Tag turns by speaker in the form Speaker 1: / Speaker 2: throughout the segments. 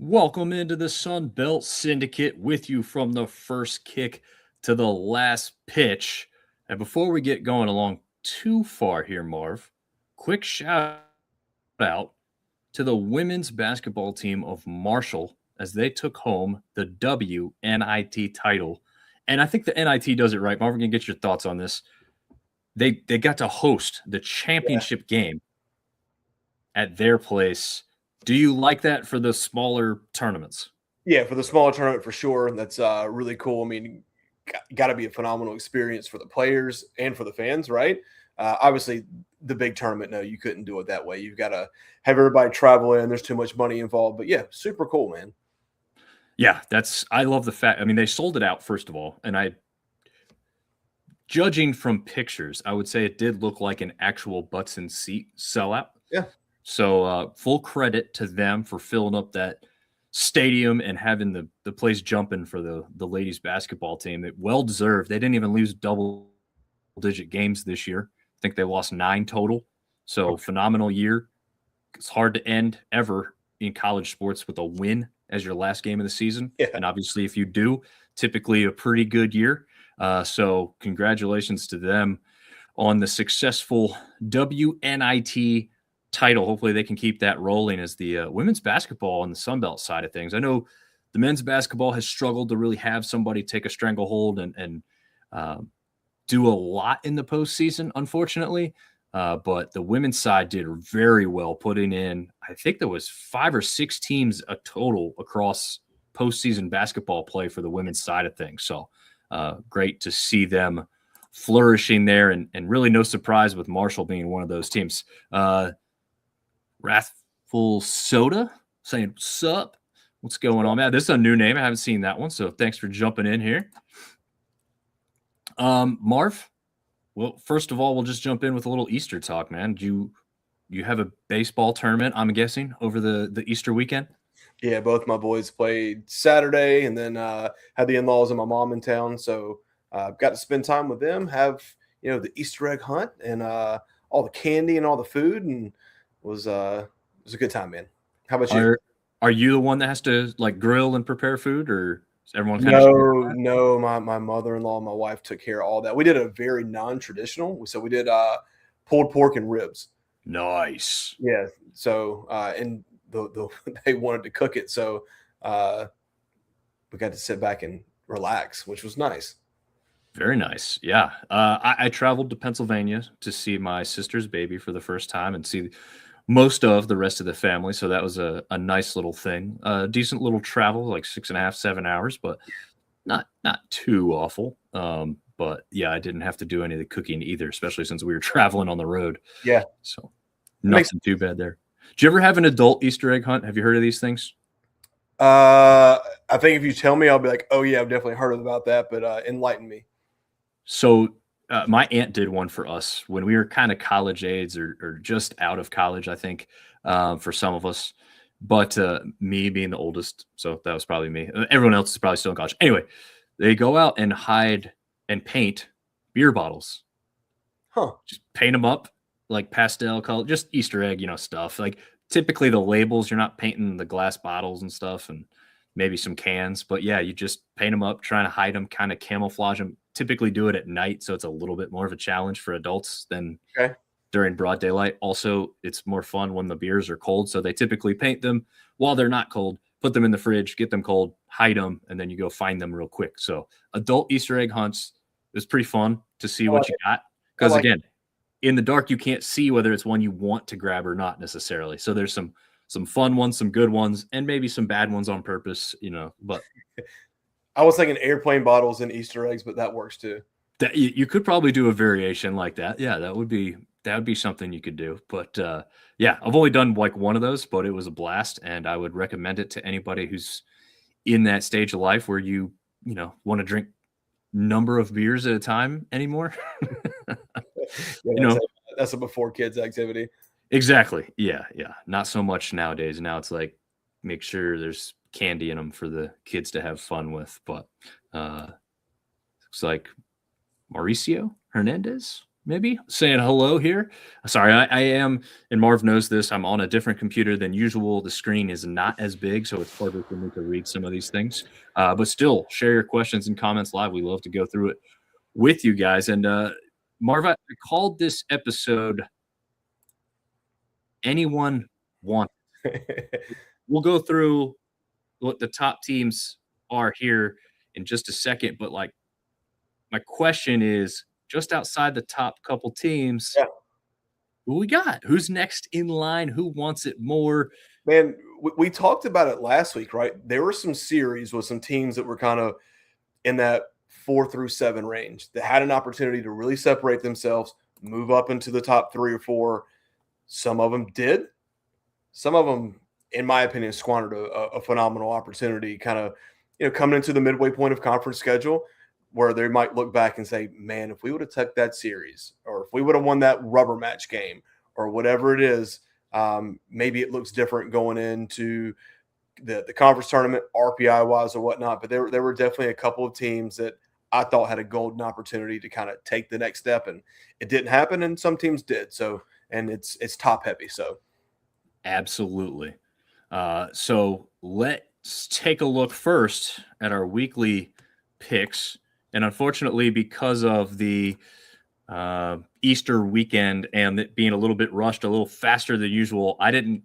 Speaker 1: Welcome into the Sun Belt Syndicate with you from the first kick to the last pitch. And before we get going along too far here, Marv, quick shout out to the women's basketball team of Marshall as they took home the WNIT title. And I think the NIT does it right. Marv, we're going to get your thoughts on this. They got to host the
Speaker 2: Yeah.
Speaker 1: championship game at their place. Do you like that for the smaller tournaments?
Speaker 2: Yeah, for the smaller tournament for sure. That's really cool. I mean, got to be a phenomenal experience for the players and for the fans, right? Obviously, the big tournament, no, you couldn't do it that way. You've got to have everybody travel in. There's too much money involved. But yeah, super cool, man.
Speaker 1: Yeah, I love the fact. I mean, they sold it out first of all, and judging from pictures, I would say it did look like an actual butts and seat sellout.
Speaker 2: Yeah.
Speaker 1: So full credit to them for filling up that stadium and having the place jumping for the ladies basketball team. It well deserved. They didn't even lose double digit games this year. I think they lost 9 total. So
Speaker 2: Okay.
Speaker 1: phenomenal year. It's hard to end ever in college sports with a win as your last game of the season.
Speaker 2: Yeah.
Speaker 1: And obviously, if you do, typically a pretty good year. So congratulations to them on the successful WNIT title. Hopefully, they can keep that rolling as the women's basketball on the Sun Belt side of things. I know the men's basketball has struggled to really have somebody take a stranglehold and do a lot in the postseason, unfortunately. But the women's side did very well, putting in, I think there was 5 or 6 teams a total across postseason basketball play for the women's side of things. So great to see them flourishing there, and really no surprise with Marshall being one of those teams. Wrathful Soda saying, sup? What's going on, man? This is a new name. I haven't seen that one, so thanks for jumping in here. Marv, well, first of all, we'll just jump in with a little Easter talk, man. Do you have a baseball tournament, I'm guessing, over the Easter weekend?
Speaker 2: Yeah, both my boys played Saturday and then had the in-laws and my mom in town. So got to spend time with them, have, the Easter egg hunt and all the candy and all the food. And it was a good time, man. How about you?
Speaker 1: Are you the one that has to like grill and prepare food, or is everyone kind of
Speaker 2: No, my mother-in-law and my wife took care of all that. We did a very non-traditional. So we did pulled pork and ribs.
Speaker 1: nice?
Speaker 2: Yeah. So and they wanted to cook it, so we got to sit back and relax, which was nice.
Speaker 1: Very nice. Yeah. I traveled to Pennsylvania to see my sister's baby for the first time and see most of the rest of the family. So that was a nice little thing. Decent little travel, like 6.5, 7 hours, but not too awful. But yeah, I didn't have to do any of the cooking either, especially since we were traveling on the road.
Speaker 2: Yeah.
Speaker 1: So
Speaker 2: Makes
Speaker 1: nothing too bad there. Do you ever have an adult Easter egg hunt? Have you heard of these things?
Speaker 2: I think if you tell me, I'll be like, oh yeah, I've definitely heard about that, but enlighten me.
Speaker 1: So my aunt did one for us when we were kind of college age or just out of college, I think, for some of us. But me being the oldest, so that was probably me. Everyone else is probably still in college. Anyway, they go out and hide and paint beer bottles.
Speaker 2: Huh.
Speaker 1: Just paint them up like pastel color, just Easter egg, stuff. Like typically the labels, you're not painting the glass bottles and stuff, and maybe some cans. But yeah, you just paint them up, trying to hide them, kind of camouflage them. Typically do it at night, so it's a little bit more of a challenge for adults than
Speaker 2: Okay.
Speaker 1: during broad daylight. Also, it's more fun when the beers are cold, so they typically paint them while they're not cold, put them in the fridge, get them cold, hide them, and then you go find them real quick. So adult Easter egg hunts is pretty fun to see
Speaker 2: I
Speaker 1: what
Speaker 2: like
Speaker 1: you
Speaker 2: it.
Speaker 1: got.
Speaker 2: I
Speaker 1: Because
Speaker 2: like
Speaker 1: again, in the dark, you can't see whether it's one you want to grab or not necessarily. So there's some fun ones, some good ones, and maybe some bad ones on purpose, but
Speaker 2: I was thinking airplane bottles and Easter eggs, but that works too.
Speaker 1: that you could probably do a variation like that. Yeah, that would be something you could do. But yeah, I've only done like one of those, but it was a blast, and I would recommend it to anybody who's in that stage of life where you want to drink number of beers at a time anymore.
Speaker 2: Yeah,
Speaker 1: you know
Speaker 2: that's a before kids activity.
Speaker 1: exactly. Yeah, yeah. Not so much nowadays. Now it's like make sure there's candy in them for the kids to have fun with. But looks like Mauricio Hernandez maybe saying hello here. Sorry, I am, and Marv knows this. I'm on a different computer than usual. The screen is not as big, so it's harder for me to read some of these things. But still, share your questions and comments live. We love to go through it with you guys. And Marv, I called this episode "Anyone Want." We'll go through what the top teams are here in just a second, but like my question is, just outside the top couple teams,
Speaker 2: Yeah.
Speaker 1: who we got? Who's next in line? Who wants it more?
Speaker 2: Man, we talked about it last week, right? There were some series with some teams that were kind of in that 4 through 7 range that had an opportunity to really separate themselves, move up into the top 3 or 4. Some of them did. Some of them, in my opinion, squandered a phenomenal opportunity, kind of, coming into the midway point of conference schedule where they might look back and say, man, if we would have took that series or if we would have won that rubber match game or whatever it is, maybe it looks different going into the conference tournament, RPI wise or whatnot. But there were definitely a couple of teams that I thought had a golden opportunity to kind of take the next step, and it didn't happen. And some teams did. So, and it's top heavy. So,
Speaker 1: Absolutely. So let's take a look first at our weekly picks. And unfortunately, because of the Easter weekend and it being a little bit rushed, a little faster than usual, I didn't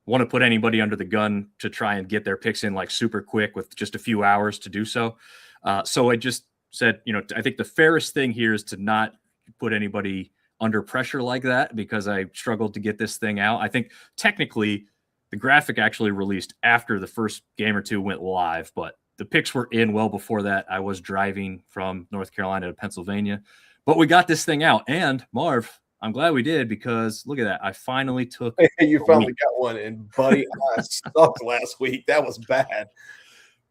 Speaker 1: want to put anybody under the gun to try and get their picks in like super quick with just a few hours to do so. So I just said, I think the fairest thing here is to not put anybody under pressure like that because I struggled to get this thing out. I think technically the graphic actually released after the first game or two went live, but the picks were in well before that. I was driving from North Carolina to Pennsylvania, but we got this thing out. And Marv, I'm glad we did because look at that. I finally took
Speaker 2: you finally got one. And buddy, I sucked last week. That was bad.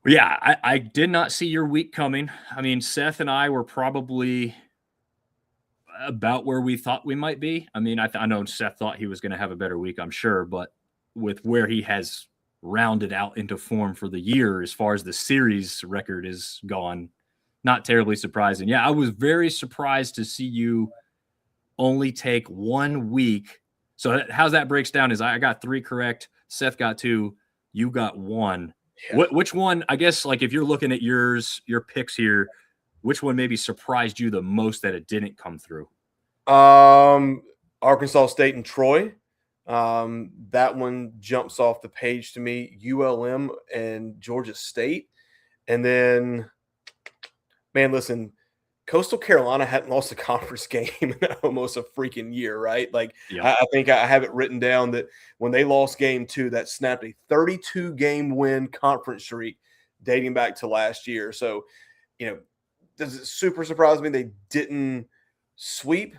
Speaker 1: Yeah, I did not see your week coming. I mean, Seth and I were probably about where we thought we might be. I mean, I know Seth thought he was going to have a better week, I'm sure, but with where he has rounded out into form for the year as far as the series record is gone, not terribly surprising. Yeah, I was very surprised to see you only take 1 week. So how's that breaks down is I got 3 correct, Seth got 2, you got 1. Yeah. Which one, I guess, like if you're looking at your picks here, which one maybe surprised you the most that it didn't come through?
Speaker 2: Arkansas State and Troy. That one jumps off the page to me. ULM and Georgia State. And then, man, listen, Coastal Carolina hadn't lost a conference game in almost a freaking year, right? Like, yeah. I think I have it written down that when they lost game 2, that snapped a 32-game win conference streak dating back to last year. So, does it super surprise me they didn't sweep?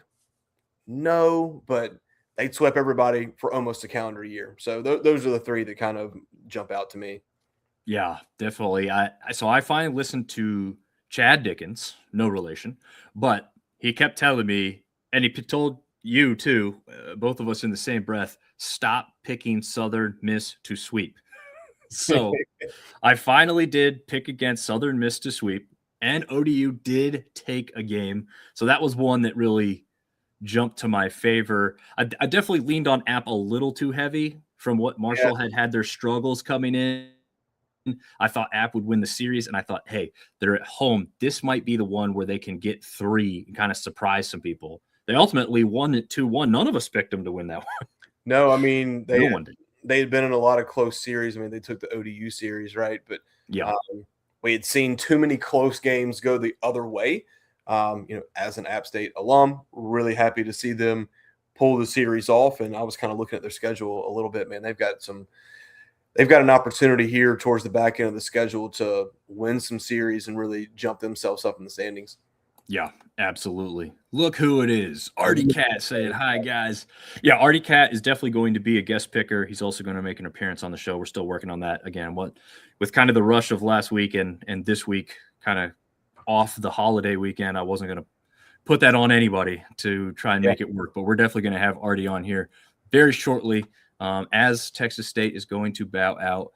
Speaker 2: No, but they swept everybody for almost a calendar year. So those are the 3 that kind of jump out to me.
Speaker 1: Yeah, definitely. So I finally listened to Chad Dickens, no relation, but he kept telling me, and he told you too, both of us in the same breath, stop picking Southern Miss to sweep. So I finally did pick against Southern Miss to sweep. And ODU did take a game. So that was one that really jumped to my favor. I definitely leaned on App a little too heavy from what Marshall had their struggles coming in. I thought App would win the series, and I thought, hey, they're at home. This might be the one where they can get 3 and kind of surprise some people. They ultimately won it 2-1. None of us picked them to win that one.
Speaker 2: No, I mean,
Speaker 1: no one did.
Speaker 2: They had been in a lot of close series. I mean, they took the ODU series, right? But
Speaker 1: yeah.
Speaker 2: We had seen too many close games go the other way. As an App State alum, really happy to see them pull the series off. And I was kind of looking at their schedule a little bit, man. They've got an opportunity here towards the back end of the schedule to win some series and really jump themselves up in the standings.
Speaker 1: Yeah, absolutely. Look who it is. Artie Cat saying, hi, guys. Yeah, Artie Cat is definitely going to be a guest picker. He's also going to make an appearance on the show. We're still working on that. Again, with kind of the rush of last week and this week kind of off the holiday weekend, I wasn't going to put that on anybody to try and make it work. But we're definitely going to have Artie on here very shortly as Texas State is going to bow out.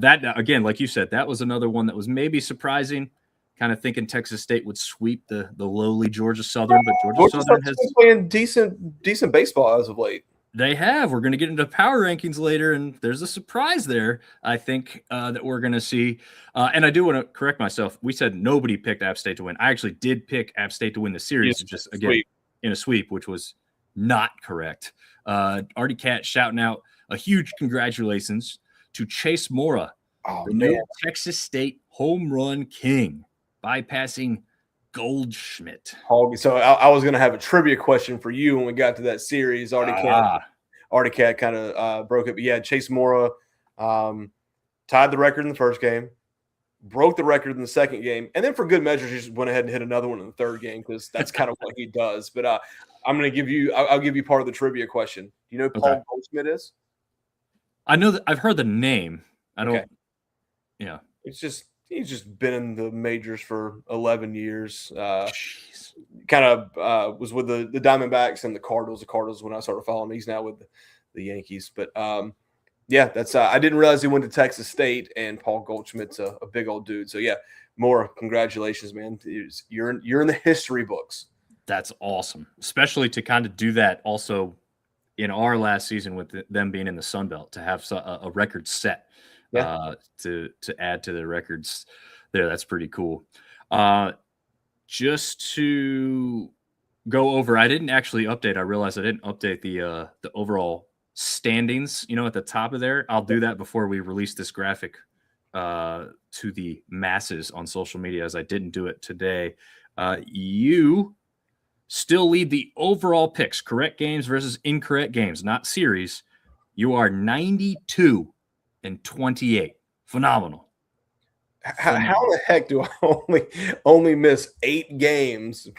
Speaker 1: That, again, like you said, that was another one that was maybe surprising. kind of thinking Texas State would sweep the lowly Georgia Southern, but Georgia
Speaker 2: Georgia
Speaker 1: Southern
Speaker 2: Southern's
Speaker 1: has
Speaker 2: been playing decent baseball as of late.
Speaker 1: they have. We're going to get into power rankings later, and there's a surprise there, I think, that we're going to see. And I do want to correct myself. We said nobody picked App State to win. I actually did pick App State to win the series, just again in a sweep, which was not correct. Artie Cat shouting out a huge congratulations to Chase Mora, new Texas State home run king, bypassing Goldschmidt.
Speaker 2: So I was going to have a trivia question for you when we got to that series. Artie Cat kind of broke it. But yeah, Chase Mora tied the record in the first game, broke the record in the second game, and then for good measure, he just went ahead and hit another one in the third game because that's kind of what he does. But I'm going to give you – I'll give you part of the trivia question. Do you know who Paul Goldschmidt is?
Speaker 1: I know that I've heard the name. I don't – yeah.
Speaker 2: He's just been in the majors for 11 years. Kind of was with the Diamondbacks and the Cardinals. The Cardinals when I started following him. He's now with the Yankees. But yeah, that's I didn't realize he went to Texas State, and Paul Goldschmidt's a big old dude. So yeah, more congratulations, man. You're in the history books.
Speaker 1: That's awesome, especially to kind of do that also in our last season with them being in the Sun Belt to have a record set. To add to the records there. That's pretty cool. Just to go over, I didn't actually update. I realized I didn't update the overall standings, at the top of there. I'll do that before we release this graphic to the masses on social media, as I didn't do it today. You still lead the overall picks, correct games versus incorrect games, not series. You are 92-28. Phenomenal.
Speaker 2: How the heck do I only miss 8 games,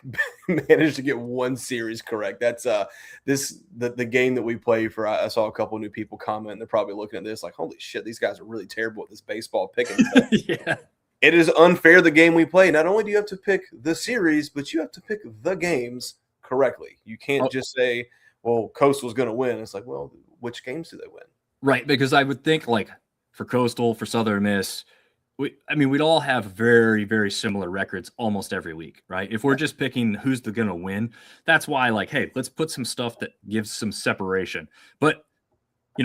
Speaker 2: manage to get one series correct? That's the game that we play for. I saw a couple of new people comment, and they're probably looking at this like, holy shit, these guys are really terrible at this baseball picking.
Speaker 1: Yeah.
Speaker 2: It is unfair, the game we play. Not only do you have to pick the series, but you have to pick the games correctly. You can't just say, well, Coastal's going to win. It's like, well, which games do they win?
Speaker 1: Right, because I would think like for Coastal, for Southern Miss, we'd all have very, very similar records almost every week, right? If we're just picking who's going to win, that's why like, hey, let's put some stuff that gives some separation. But,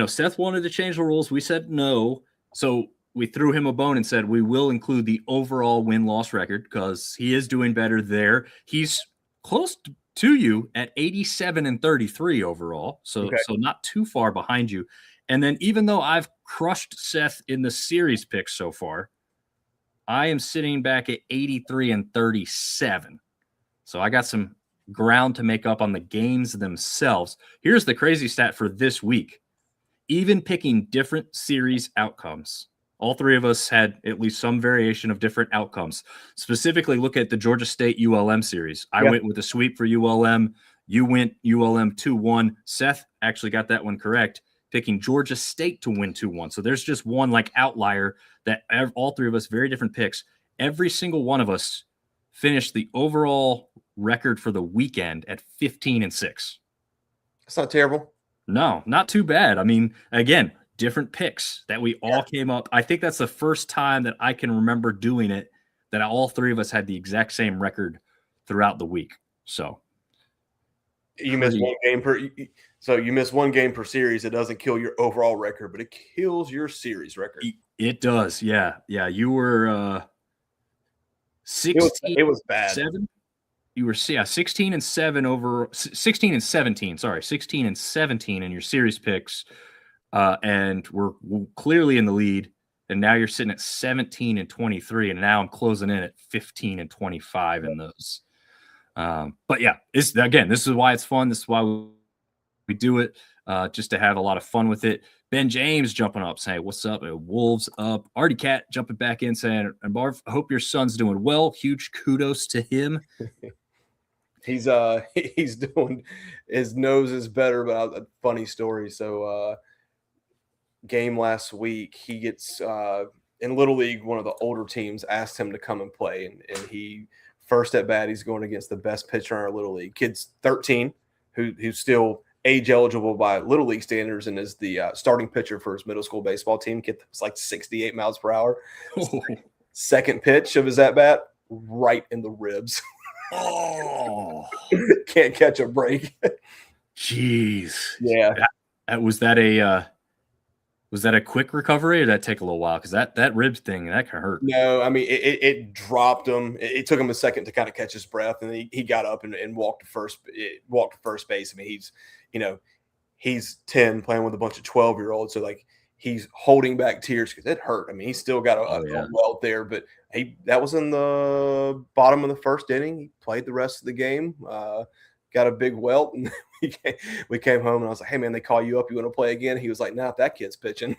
Speaker 1: Seth wanted to change the rules. We said no. So we threw him a bone and said we will include the overall win-loss record because he is doing better there. He's close to you at 87-33 overall. So not too far behind you. And then even though I've crushed Seth in the series picks so far, I am sitting back at 83-37. So I got some ground to make up on the games themselves. Here's the crazy stat for this week. Even picking different series outcomes, all three of us had at least some variation of different outcomes. Specifically, look at the Georgia State ULM series. I went with a sweep for ULM. You went ULM 2-1. Seth actually got that one correct, picking Georgia State to win 2-1. So there's just one like outlier that all three of us, very different picks. Every single one of us finished the overall record for the weekend at 15-6.
Speaker 2: That's not terrible.
Speaker 1: No, not too bad. I mean, again, different picks that we all came up. I think that's the first time that I can remember doing it, that all three of us had the exact same record throughout the week. So
Speaker 2: you missed one game per. So you miss one game per series. It doesn't kill your overall record, but it kills your series record.
Speaker 1: It does. Yeah. You were 16.
Speaker 2: It was bad.
Speaker 1: 7. You were 16-7 over 16-17. Sorry, 16-17 in your series picks, and we're clearly in the lead. And now you're sitting at 17-23, and now I'm closing in at 15-25 in those. But yeah, this is why it's fun. This is why we do it, just to have a lot of fun with it. Ben James jumping up saying, what's up? Wolves up. Artie Cat jumping back in saying, and Marv, I hope your son's doing well. Huge kudos to him.
Speaker 2: He's doing, his nose is better, but a funny story. So game last week, he gets in Little League, one of the older teams asked him to come and play, and he first at bat, he's going against the best pitcher in our Little League. Kid's 13, who's still age eligible by Little League standards and is the starting pitcher for his middle school baseball team. Kid was like 68 miles per hour. Second pitch of his at bat, right in the ribs.
Speaker 1: Oh,
Speaker 2: Can't catch a break.
Speaker 1: jeez.
Speaker 2: Yeah.
Speaker 1: Was that a quick recovery, or did that take a little while? Because that ribs thing, that can hurt.
Speaker 2: No, I mean it dropped him. It took him a second to kind of catch his breath, and he got up and walked to first base. I mean, he's 10 playing with a bunch of 12-year-olds, so like he's holding back tears because it hurt. I mean, he's still got a welt there, but that was in the bottom of the first inning. He played the rest of the game, got a big welt, and we came home, and I was like, "Hey man, they call you up. You want to play again?" He was like, "Nah, that kid's pitching."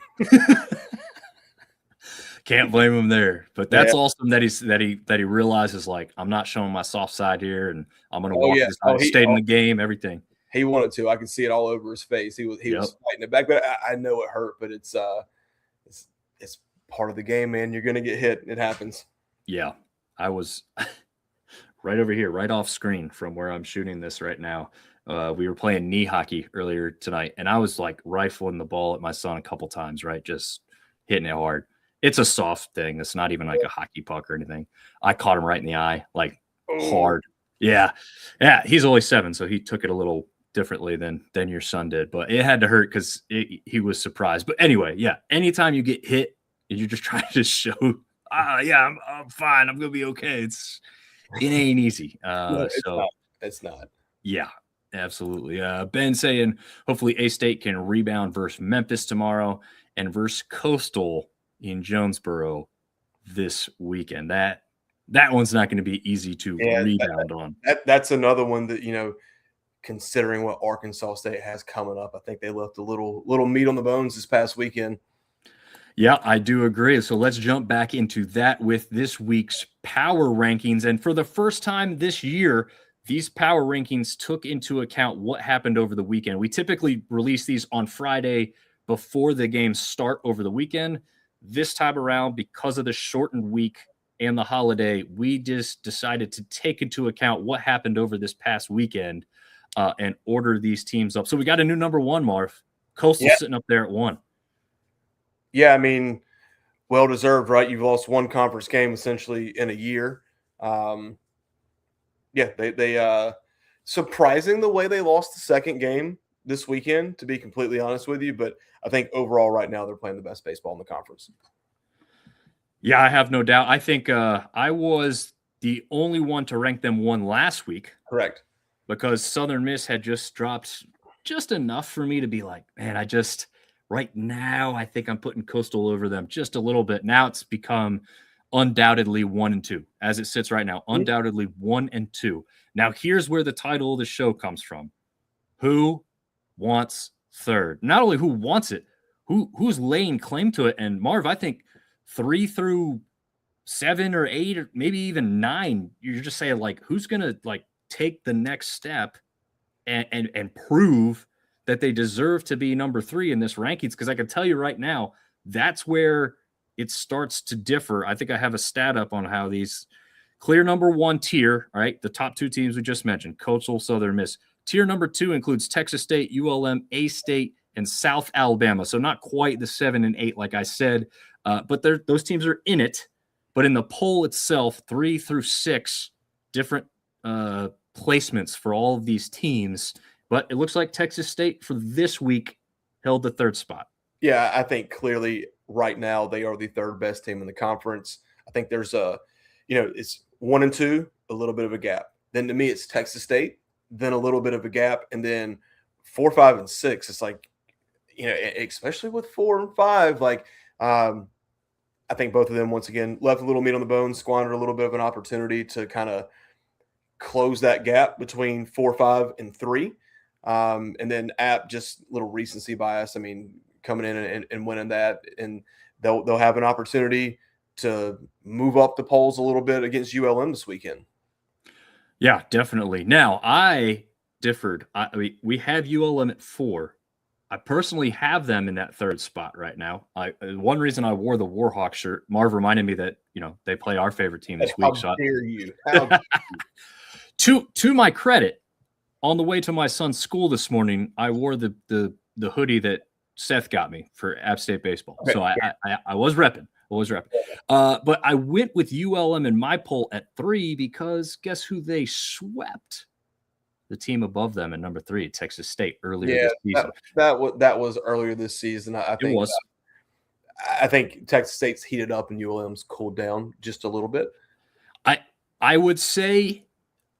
Speaker 1: Can't blame him there, but that's awesome that he realizes, like, I'm not showing my soft side here, and I'm gonna walk this out, stayed in the game, everything.
Speaker 2: He wanted to. I could see it all over his face. He was fighting it back, but I know it hurt. But it's part of the game, man. You're gonna get hit. It happens.
Speaker 1: Yeah, I was right over here, right off screen from where I'm shooting this right now. We were playing knee hockey earlier tonight, and I was like rifling the ball at my son a couple times, right, just hitting it hard. It's a soft thing. It's not even like a hockey puck or anything. I caught him right in the eye, like hard. Yeah. He's only 7, so he took it a little differently than your son did, but it had to hurt because he was surprised. But anyway, yeah, anytime you get hit and you're just trying to show, I'm fine, I'm gonna be okay. It ain't easy.
Speaker 2: No, it's not.
Speaker 1: Yeah, absolutely. Ben saying hopefully A-State can rebound versus Memphis tomorrow and versus Coastal in Jonesboro this weekend. That one's not going to be easy to rebound on.
Speaker 2: That's another one that, considering what Arkansas State has coming up, I think they left a little meat on the bones this past weekend.
Speaker 1: Yeah, I do agree. So let's jump back into that with this week's power rankings. And for the first time this year, these power rankings took into account what happened over the weekend. We typically release these on Friday before the games start over the weekend. This time around, because of the shortened week and the holiday, we just decided to take into account what happened over this past weekend and order these teams up. So we got a new number 1, Marv. Coastal sitting up there at 1.
Speaker 2: Yeah, I mean, well-deserved, right? You've lost one conference game essentially in a year. They surprising the way they lost the second game this weekend, to be completely honest with you. But I think overall right now they're playing the best baseball in the conference.
Speaker 1: Yeah, I have no doubt. I think I was the only one to rank them 1 last week.
Speaker 2: Correct.
Speaker 1: Because Southern Miss had just dropped just enough for me to be like, man, right now, I think I'm putting Coastal over them just a little bit. Now it's become undoubtedly 1 and 2 as it sits right now. Undoubtedly 1 and 2. Now here's where the title of the show comes from. Who wants third? Not only who wants it, who's laying claim to it. And Marv, I think 3 through 7 or 8 or maybe even 9, you're just saying like, who's gonna like take the next step and prove that they deserve to be number 3 in this rankings? Because I can tell you right now, that's where it starts to differ. I think I have a stat up on how these clear number 1 tier, all right, the top 2 teams we just mentioned, Coastal, Southern Miss. Tier number 2 includes Texas State, ULM, A-State, and South Alabama. So not quite the 7 and 8, like I said, but those teams are in it. But in the poll itself, 3 through 6 different placements for all of these teams. But it looks like Texas State for this week held the 3rd spot.
Speaker 2: Yeah, I think clearly right now they are the 3rd best team in the conference. I think there's it's 1 and 2, a little bit of a gap. Then to me, it's Texas State, then a little bit of a gap, and then 4, 5, and 6. It's like, especially with 4 and 5, like I think both of them once again left a little meat on the bone, squandered a little bit of an opportunity to kind of close that gap between 4, 5, and 3. And then App, just little recency bias. I mean, coming in and winning that, and they'll have an opportunity to move up the polls a little bit against ULM this weekend.
Speaker 1: Yeah, definitely. Now, I differed. We have ULM at 4. I personally have them in that 3rd spot right now. One reason I wore the Warhawk shirt, Marv reminded me that they play our favorite team this week.
Speaker 2: How dare you? How dare
Speaker 1: you? To my credit, on the way to my son's school this morning, I wore the hoodie that Seth got me for App State baseball. Okay. So I was repping. Always wrap. But I went with ULM in my poll at 3 because guess who they swept? The team above them at number 3, Texas State, earlier
Speaker 2: Yeah,
Speaker 1: this season.
Speaker 2: that was earlier this season.
Speaker 1: It was.
Speaker 2: I think Texas State's heated up and ULM's cooled down just a little bit.
Speaker 1: I would say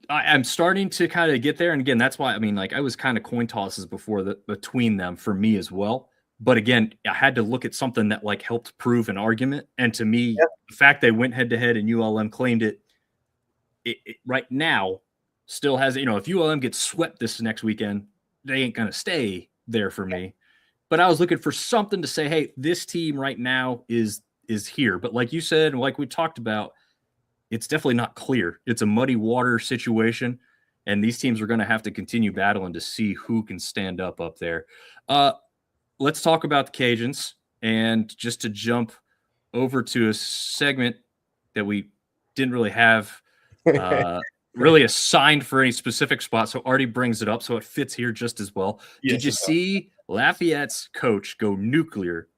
Speaker 1: I'm starting to kind of get there. And again, that's why, I mean, like I was kind of coin tosses between them for me as well. But again, I had to look at something that like helped prove an argument. And to me, the fact they went head to head and ULM claimed it right now still has, if ULM gets swept this next weekend, they ain't going to stay there for me. But I was looking for something to say, hey, this team right now is here. But like you said, and like we talked about, it's definitely not clear. It's a muddy water situation, and these teams are going to have to continue battling to see who can stand up there. Let's talk about the Cajuns, and just to jump over to a segment that we didn't really have really assigned for any specific spot, so Artie brings it up, so it fits here just as well. Yes, did you see Lafayette's coach go nuclear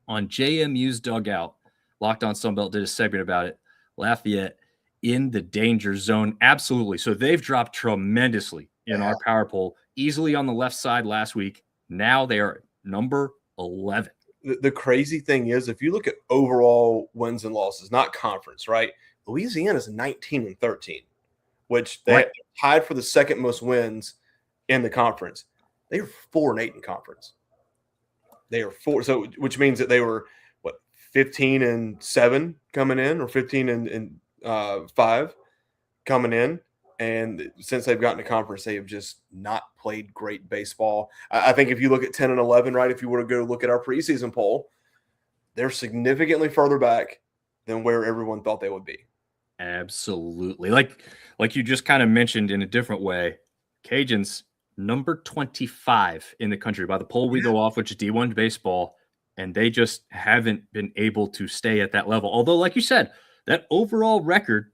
Speaker 1: on JMU's dugout? Locked On Sunbelt did a segment about it. Lafayette in the danger zone. Absolutely. So they've dropped tremendously in our power poll, easily on the left side last week. Now they are number 11.
Speaker 2: The crazy thing is, if you look at overall wins and losses, not conference, right? Louisiana's 19-13, which they tied for the second most wins in the conference. They are 4-8 in conference. They are 4. So, which means that they were 15-7 coming in, or 15-5 coming in, and since they've gotten to conference, they have just not played great baseball. I think if you look at 10-11, right, if you were to go look at our preseason poll, they're significantly further back than where everyone thought they would be.
Speaker 1: Absolutely, like you just kind of mentioned in a different way, Cajuns number 25 in the country by the poll we go off, which is D1 baseball. And they just haven't been able to stay at that level. Although, like you said, that overall record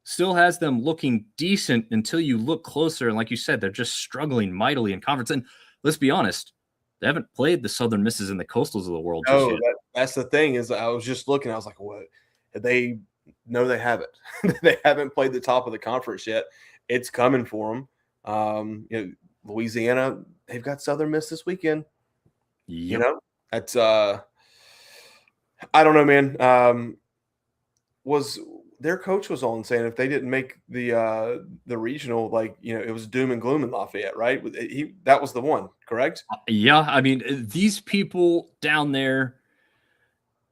Speaker 1: still has them looking decent until you look closer. And like you said, they're just struggling mightily in conference. And let's be honest, they haven't played the Southern Misses and the Coastals of the world just yet.
Speaker 2: That's the thing is I was just looking. I was like, what? They haven't. They haven't played the top of the conference yet. It's coming for them. Louisiana, they've got Southern Miss this weekend.
Speaker 1: Yep.
Speaker 2: That's I don't know, man. Was their coach was on saying if they didn't make the regional, it was doom and gloom in Lafayette, right? That was the one, correct?
Speaker 1: Yeah, I mean, these people down there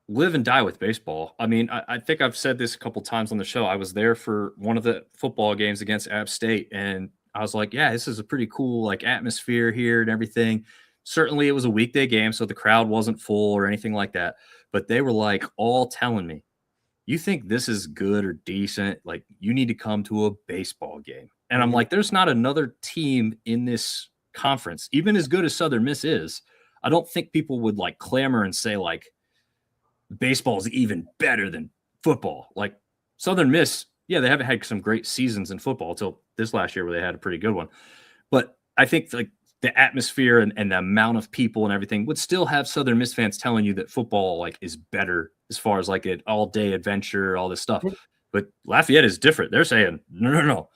Speaker 1: live and die with baseball. I mean, I think I've said this a couple times on the show. I was there for one of the football games against App State, and I was like, yeah, this is a pretty cool atmosphere here and everything. Certainly it was a weekday game, so the crowd wasn't full or anything like that. But they were all telling me, you think this is good or decent? You need to come to a baseball game. And I'm like, there's not another team in this conference, even as good as Southern Miss is. I don't think people would clamor and say baseball is even better than football. Southern Miss, yeah, they haven't had some great seasons in football until this last year where they had a pretty good one. But I think the atmosphere and the amount of people and everything would still have Southern Miss fans telling you that football is better as far as an all-day adventure, all this stuff. But Lafayette is different. They're saying, no.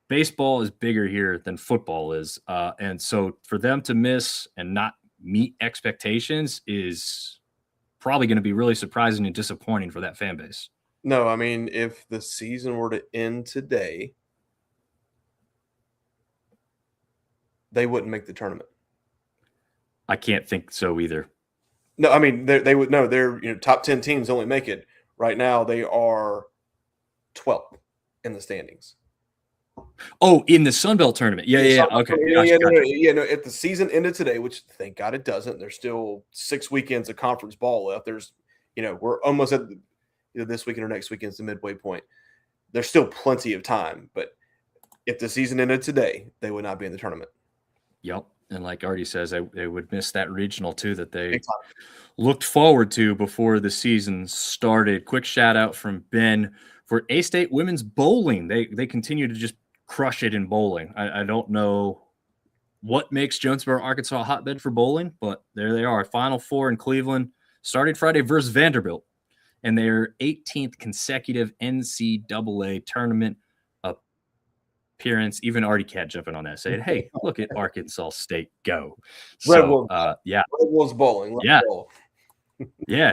Speaker 1: Baseball is bigger here than football is. And so for them to miss and not meet expectations is probably going to be really surprising and disappointing for that fan base.
Speaker 2: No, I mean, if the season were to end today, they wouldn't make the tournament.
Speaker 1: I can't think so either.
Speaker 2: No, I mean, they would. No, they're top 10 teams only make it. Right now, they are 12th in the standings.
Speaker 1: Oh, in the Sun Belt tournament. Yeah. Okay.
Speaker 2: No, if the season ended today, which thank God it doesn't, there's still 6 weekends of conference ball left. There's, we're almost at this weekend or next weekend's the midway point. There's still plenty of time, but if the season ended today, they would not be in the tournament.
Speaker 1: Yep. And like Artie says, they would miss that regional too that they looked forward to before the season started. Quick shout out from Ben for A-State women's bowling. They continue to just crush it in bowling. I don't know what makes Jonesboro, Arkansas a hotbed for bowling, but there they are. Final Four in Cleveland. Started Friday versus Vanderbilt. and their 18th consecutive NCAA tournament appearance. Even Artie Cat jumping on that, saying, "Hey, look at Arkansas State go!"
Speaker 2: Red
Speaker 1: So,
Speaker 2: Wolves,
Speaker 1: yeah,
Speaker 2: Red Wolves bowling. Let's
Speaker 1: yeah,
Speaker 2: roll.
Speaker 1: yeah,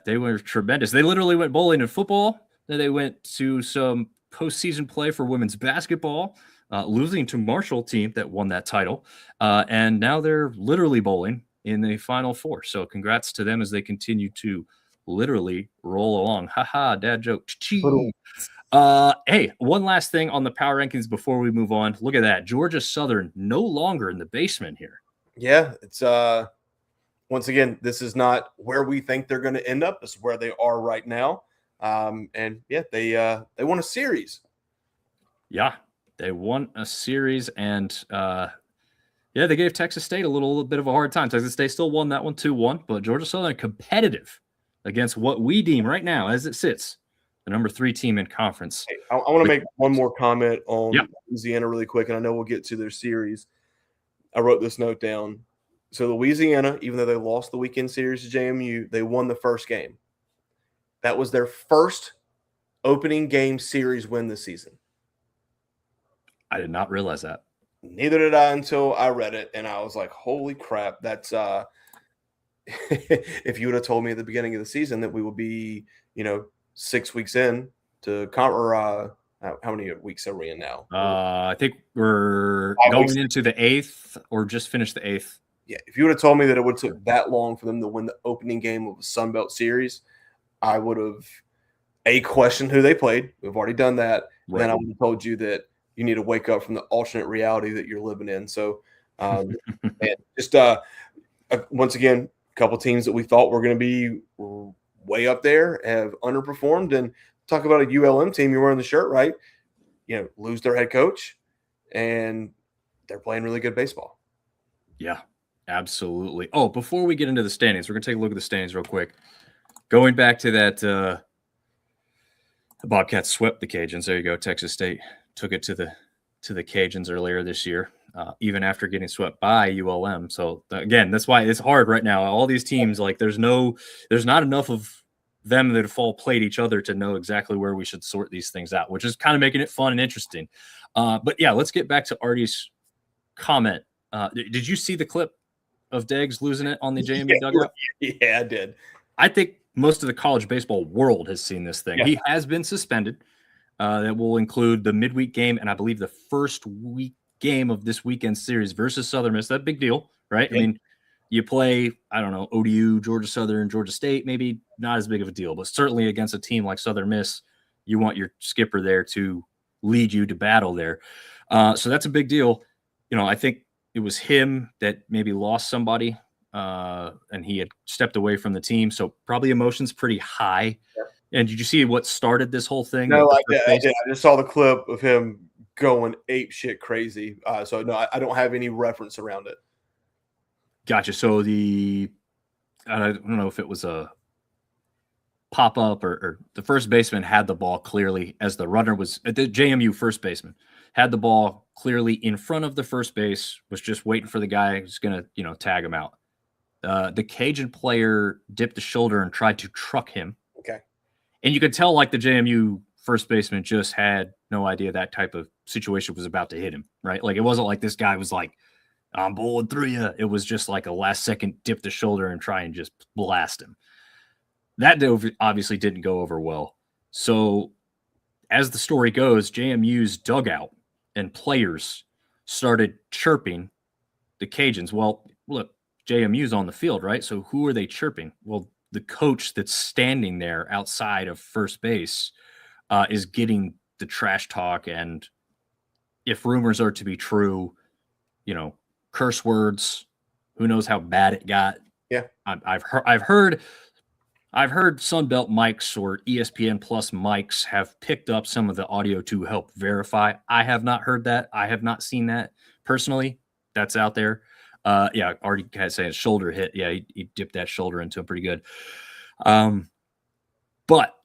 Speaker 1: they were tremendous. They literally went bowling in football. Then they went to some postseason play for women's basketball, losing to Marshall team that won that title, and now they're literally bowling in the Final Four. So, congrats to them as they continue to literally roll along. Haha, dad joke. Chee. Hey, one last thing on the power rankings before we move on. Look at that. Georgia Southern no longer in the basement here.
Speaker 2: Yeah, it's once again, this is not where we think they're going to end up. This is where they are right now. And yeah, they won a series.
Speaker 1: Yeah, they won a series, and yeah, they gave Texas State a little bit of a hard time. Texas State still won that one 2-1, but Georgia Southern competitive against what we deem right now, as it sits, the number 3 team in conference.
Speaker 2: Hey, I want to make one more comment on
Speaker 1: Yep.
Speaker 2: Louisiana really quick, and I know we'll get to their series. I wrote this note down. So Louisiana, even though they lost the weekend series to JMU, they won the first game. That was their first opening game series win this season.
Speaker 1: I did not realize that.
Speaker 2: Neither did I until I read it, and I was like, "Holy crap!" That's if you would have told me at the beginning of the season that we would be, 6 weeks in to how many weeks are we in now?
Speaker 1: I think we're going into the 8th or just finished the 8th.
Speaker 2: Yeah, if you would have told me that it would take that long for them to win the opening game of the Sun Belt series, I would have questioned who they played. We've already done that. Right. Then I would have told you that you need to wake up from the alternate reality that you're living in. So, and just once again, a couple teams that we thought were going to be way up there have underperformed. And talk about a ULM team, you're wearing the shirt, right? Lose their head coach, and they're playing really good baseball.
Speaker 1: Yeah, absolutely. Oh, before we get into the standings, we're going to take a look at the standings real quick. Going back to that, the Bobcats swept the Cajuns. There you go. Texas State took it to the Cajuns earlier this year, even after getting swept by ULM. So again, that's why it's hard right now. All these teams, like there's not enough of them that have all played each other to know exactly where we should sort these things out, which is kind of making it fun and interesting. But yeah, let's get back to Artie's comment. Did you see the clip of Deggs losing it on the JMU dugout?
Speaker 2: Yeah, I did.
Speaker 1: I think most of the college baseball world has seen this thing. Yeah. He has been suspended. That will include the midweek game and I believe the first week game of this weekend series versus Southern Miss. That's a big deal, right? Yeah. I mean, you play, I don't know, ODU, Georgia Southern, Georgia State, maybe not as big of a deal, but certainly against a team like Southern Miss, you want your skipper there to lead you to battle there. So that's a big deal. I think it was him that maybe lost somebody, and he had stepped away from the team. So probably emotions pretty high. Yeah. And did you see what started this whole thing?
Speaker 2: No, I did. I just saw the clip of him going ape shit crazy. So no, I don't have any reference around it.
Speaker 1: Gotcha. So I don't know if it was a pop-up or the first baseman had the ball clearly as the runner was at the JMU first baseman had the ball clearly in front of the first base, was just waiting for the guy who's going to, tag him out. The Cajun player dipped the shoulder and tried to truck him.
Speaker 2: Okay.
Speaker 1: And you could tell like the JMU first baseman just had no idea that type of situation was about to hit him, right? Like it wasn't like this guy was like, I'm bowling through you. It was just like a last second dip the shoulder and try and just blast him. That obviously didn't go over well. So as the story goes, JMU's dugout and players started chirping the Cajuns. Well, look, JMU's on the field, right? So who are they chirping? Well, the coach that's standing there outside of first base is getting the trash talk. And if rumors are to be true, curse words, who knows how bad it got.
Speaker 2: Yeah.
Speaker 1: I've heard Sunbelt mics or ESPN Plus mics have picked up some of the audio to help verify. I have not heard that. I have not seen that personally. That's out there. Yeah, already had saying shoulder hit. Yeah, he dipped that shoulder into him pretty good. But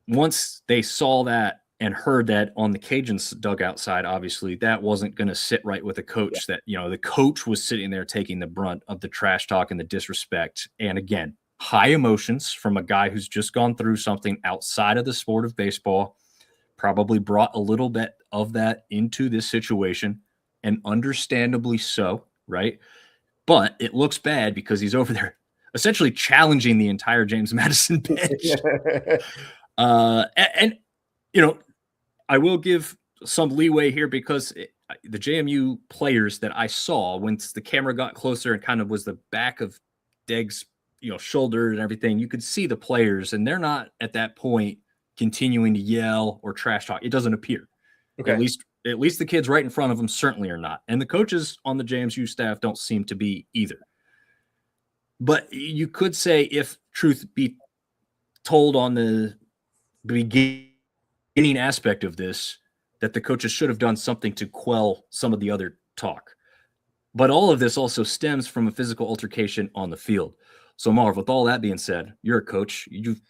Speaker 1: once they saw that and heard that on the Cajuns dugout side, obviously that wasn't going to sit right with the coach. Yeah. That the coach was sitting there taking the brunt of the trash talk and the disrespect. And again, high emotions from a guy who's just gone through something outside of the sport of baseball, probably brought a little bit of that into this situation, and understandably so, right? But it looks bad because he's over there essentially challenging the entire James Madison bench. And, you know, I will give some leeway here because the JMU players that I saw, once the camera got closer and kind of was the back of Deg's, shoulder and everything, you could see the players, and they're not at that point continuing to yell or trash talk. It doesn't appear.
Speaker 2: Okay.
Speaker 1: At least the kids right in front of them certainly are not. And the coaches on the JMU staff don't seem to be either. But you could say, if truth be told on the beginning aspect of this, that the coaches should have done something to quell some of the other talk. But all of this also stems from a physical altercation on the field. So, Marv, with all that being said, you're a coach. You've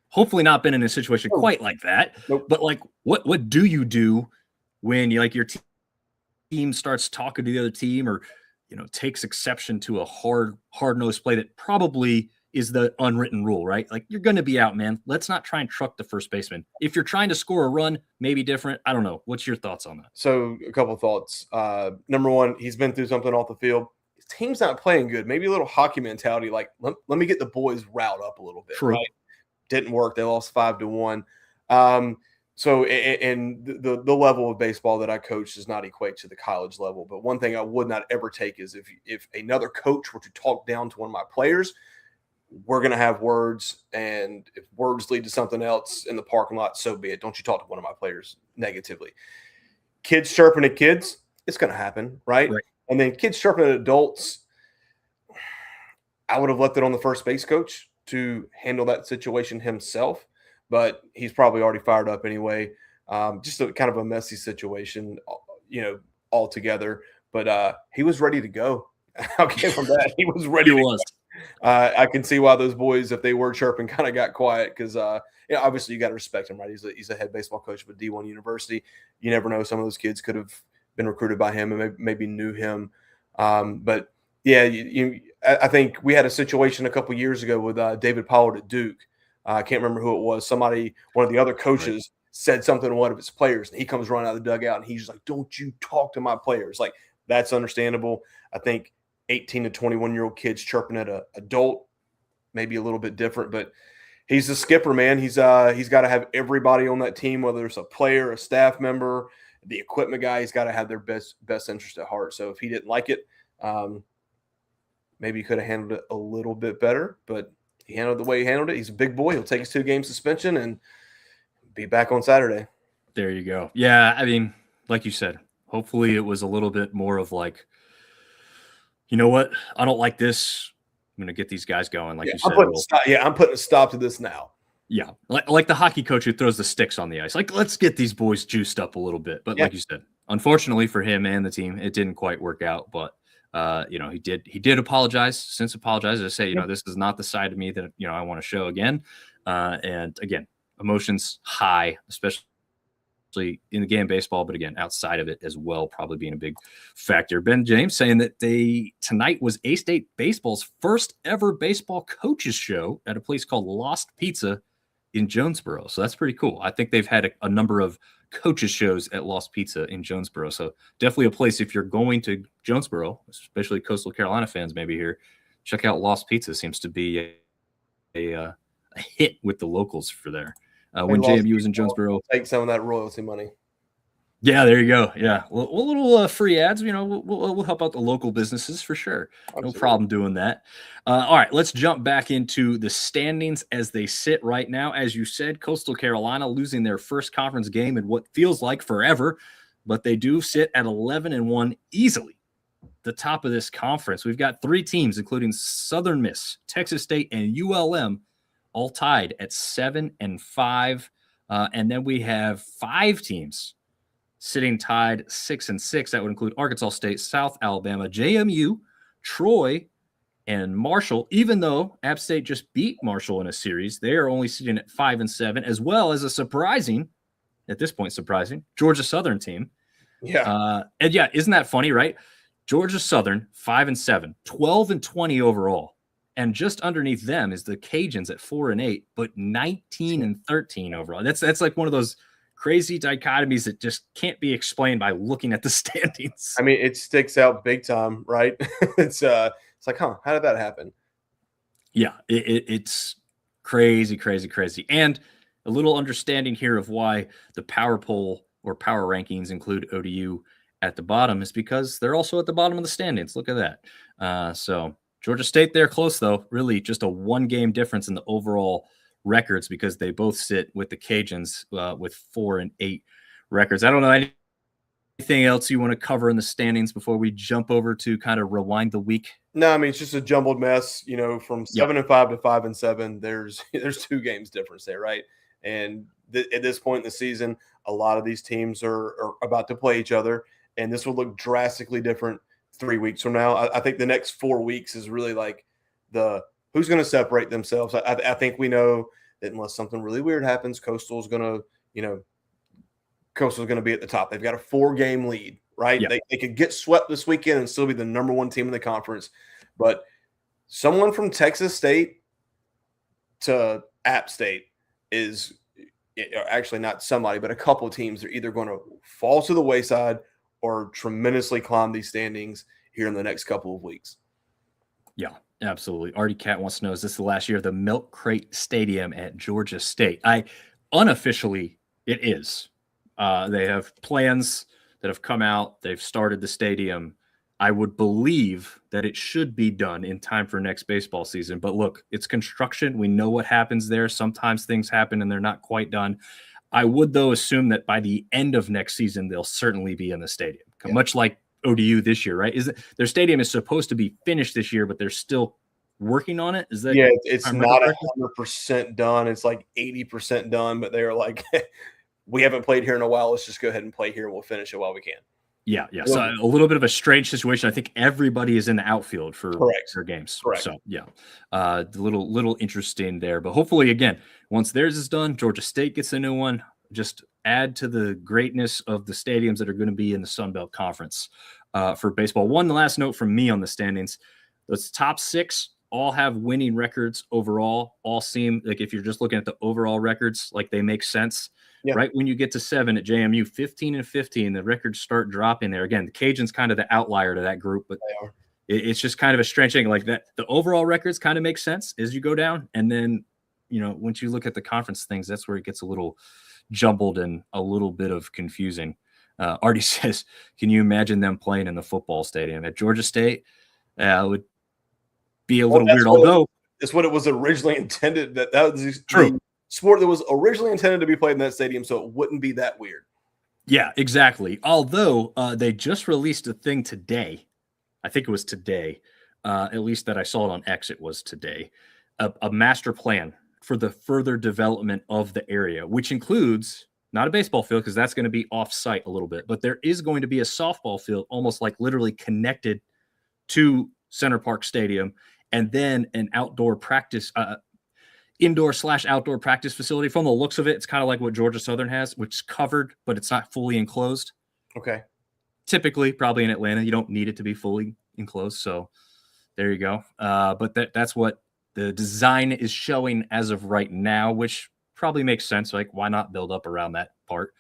Speaker 1: hopefully not been in a situation quite like that.
Speaker 2: Nope.
Speaker 1: But like, what do you do when your team starts talking to the other team, or takes exception to a hard-nosed play that probably is the unwritten rule, right? Like, you're going to be out, man. Let's not try and truck the first baseman. If you're trying to score a run, maybe different. I don't know. What's your thoughts on that?
Speaker 2: So a couple of thoughts. Number one, he's been through something off the field. His team's not playing good. Maybe a little hockey mentality, like let me get the boys riled up a little bit.
Speaker 1: True.
Speaker 2: Right? Didn't work. They lost 5-1. So and the level of baseball that I coach does not equate to the college level. But one thing I would not ever take is if another coach were to talk down to one of my players, we're going to have words, and if words lead to something else in the parking lot, so be it. Don't you talk to one of my players negatively. Kids chirping at kids, it's going to happen, right? And then kids chirping at adults, I would have left it on the first base coach to handle that situation himself, but he's probably already fired up anyway. Just a kind of a messy situation, altogether. But he was ready to go. I'll give him that. He was ready to go. I can see why those boys, if they were chirping, kind of got quiet because, obviously you got to respect him, right? He's a head baseball coach of a D1 university. You never know. Some of those kids could have been recruited by him and maybe knew him. But yeah, I think we had a situation a couple years ago with David Pollard at Duke. I can't remember who it was. One of the other coaches said something to one of his players, and he comes running out of the dugout, and he's just like, "Don't you talk to my players." Like, that's understandable. I think 18 to 21-year-old kids chirping at an adult, maybe a little bit different, but he's the skipper, man. He's got to have everybody on that team, whether it's a player, a staff member, the equipment guy. He's got to have their best interest at heart. So if he didn't like it, maybe he could have handled it a little bit better, but he handled it the way he handled it. He's a big boy. He'll take his 2-game suspension and be back on Saturday.
Speaker 1: There you go. Yeah, I mean, like you said, hopefully it was a little bit more of like, you know what? I don't like this. I'm going to get these guys going. Like you said.
Speaker 2: I'm putting a stop to this now.
Speaker 1: Yeah. Like the hockey coach who throws the sticks on the ice. Like, let's get these boys juiced up a little bit. But like you said, unfortunately for him and the team, it didn't quite work out. But, he did apologize, since apologized to say, this is not the side of me that, I want to show again. And again, emotions high, especially in the game of baseball, but again, outside of it as well, probably being a big factor. Ben James saying that tonight was A-State Baseball's first ever baseball coaches show at a place called Lost Pizza in Jonesboro. So that's pretty cool. I think they've had a number of coaches shows at Lost Pizza in Jonesboro. So definitely a place, if you're going to Jonesboro, especially Coastal Carolina fans maybe here, check out Lost Pizza. Seems to be a hit with the locals for there. When JMU was in Jonesboro,
Speaker 2: take some of that royalty money.
Speaker 1: Yeah, there you go. Yeah, well, a little free ads. We'll help out the local businesses for sure. Absolutely. No problem doing that. All right, let's jump back into the standings as they sit right now. As you said, Coastal Carolina losing their first conference game in what feels like forever, but they do sit at 11-1 easily. The top of this conference. We've got 3 teams, including Southern Miss, Texas State, and ULM, all tied at 7-5. And then we have 5 teams sitting tied 6-6. That would include Arkansas State, South Alabama, JMU, Troy, and Marshall. Even though App State just beat Marshall in a series, they are only sitting at 5-7, as well as a surprising Georgia Southern team.
Speaker 2: Yeah.
Speaker 1: And yeah, isn't that funny, right? Georgia Southern, 5-7, 12-20 overall. And just underneath them is the Cajuns at 4-8, but 19-13 overall. That's like one of those crazy dichotomies that just can't be explained by looking at the standings.
Speaker 2: I mean, it sticks out big time, right? It's like, huh, how did that happen?
Speaker 1: Yeah, it's crazy, crazy, crazy. And a little understanding here of why the power poll or power rankings include ODU at the bottom is because they're also at the bottom of the standings. Look at that. So Georgia State, they're close, though. Really just a one-game difference in the overall records because they both sit with the Cajuns with 4-8 records. I don't know anything else you want to cover in the standings before we jump over to kind of rewind the week?
Speaker 2: No, I mean it's just a jumbled mess. From
Speaker 1: Yep.
Speaker 2: 7-5 to 5-7. There's 2 games difference there, right? And at this point in the season, a lot of these teams are about to play each other, and this will look drastically different 3 weeks from now. I think the next 4 weeks is really like the who's going to separate themselves. I think we know that unless something really weird happens, Coastal's going to be at the top. They've got a 4-game lead, right?
Speaker 1: Yeah.
Speaker 2: They could get swept this weekend and still be the number 1 team in the conference. But someone from Texas State to App State is actually not somebody, but a couple of teams are either going to fall to the wayside or tremendously climb these standings here in the next couple of weeks.
Speaker 1: Yeah, absolutely. Artie Cat wants to know, is this the last year of the Milk Crate Stadium at Georgia State? Unofficially, it is. They have plans that have come out. They've started the stadium. I would believe that it should be done in time for next baseball season. But look, it's construction. We know what happens there. Sometimes things happen and they're not quite done. I would, though, assume that by the end of next season, they'll certainly be in the stadium, much like ODU this year, right? Their stadium is supposed to be finished this year, but they're still working on it. Is that
Speaker 2: it's not 100% done. It's like 80% done, but they're like, we haven't played here in a while. Let's just go ahead and play here and we'll finish it while we can.
Speaker 1: Yeah. So a little bit of a strange situation. I think everybody is in the outfield for their games.
Speaker 2: Correct.
Speaker 1: So a little interesting there. But hopefully, again, once theirs is done, Georgia State gets a new one. Just add to the greatness of the stadiums that are going to be in the Sun Belt Conference for baseball. One last note from me on the standings: those top 6 all have winning records overall. All seem like, if you're just looking at the overall records, like they make sense. Yeah. Right when you get to 7 at JMU, 15-15, the records start dropping there. Again, the Cajuns kind of the outlier to that group, but it's just kind of a strange thing like that. The overall records kind of make sense as you go down. And then, once you look at the conference things, that's where it gets a little jumbled and a little bit of confusing. Artie says, can you imagine them playing in the football stadium at Georgia State? It would be a little weird, although
Speaker 2: it's what it was originally intended. That was true. Sport that was originally intended to be played in that stadium, so it wouldn't be that weird.
Speaker 1: Yeah, exactly. Although they just released a thing today. I think it was today, at least that I saw it on X. It was today, a master plan for the further development of the area, which includes not a baseball field because that's going to be off-site a little bit, but there is going to be a softball field almost like literally connected to Center Park Stadium, and then an outdoor practice indoor/outdoor practice facility. From the looks of it, it's kind of like what Georgia Southern has, which is covered, but it's not fully enclosed.
Speaker 2: Okay.
Speaker 1: Typically, probably in Atlanta, you don't need it to be fully enclosed. So there you go. But that's what the design is showing as of right now, which probably makes sense. Like, why not build up around that part?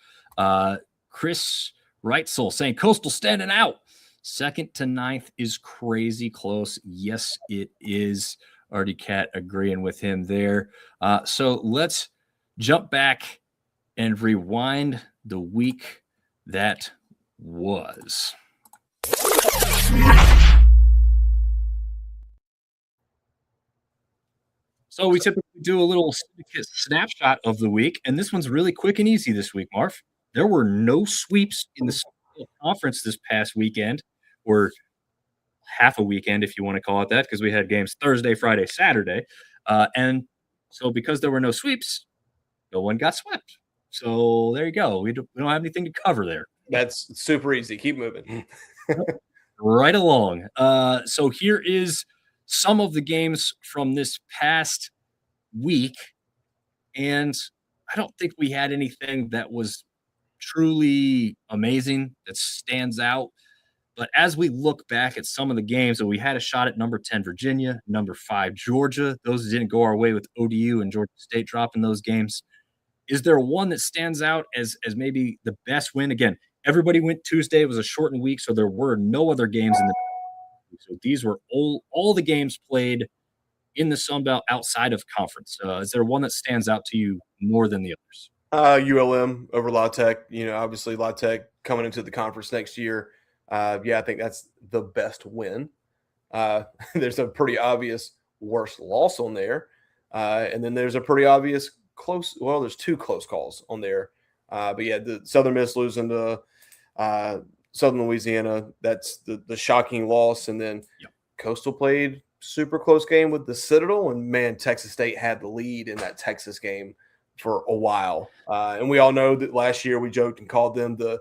Speaker 1: Chris Reitzel saying Coastal standing out. 2nd to 9th is crazy close. Yes, it is. Artie Cat agreeing with him there. So let's jump back and rewind the week that was. So we typically do a little snapshot of the week, and this one's really quick and easy this week, Marv. There were no sweeps in the conference this past weekend, or half a weekend, if you want to call it that, because we had games Thursday, Friday, Saturday. And so because there were no sweeps, no one got swept. So there you go. We don't have anything to cover there.
Speaker 2: That's super easy. Keep moving.
Speaker 1: Right along. So here is some of the games from this past week. And I don't think we had anything that was truly amazing that stands out. But as we look back at some of the games, so we had a shot at number 10 Virginia, number 5 Georgia. Those didn't go our way with ODU and Georgia State dropping those games. Is there one that stands out as maybe the best win? Again, everybody went Tuesday. It was a shortened week, so there were no other games in the so these were all the games played in the Sun Belt outside of conference. Is there one that stands out to you more than the others?
Speaker 2: ULM over La Tech. Obviously La Tech coming into the conference next year. I think that's the best win. There's a pretty obvious worst loss on there. And then there's a pretty obvious close. Well, there's 2 close calls on there. But the Southern Miss losing to Southern Louisiana, that's the shocking loss. And then Coastal played super close game with the Citadel, and man, Texas State had the lead in that Texas game for a while. And we all know that last year we joked and called them the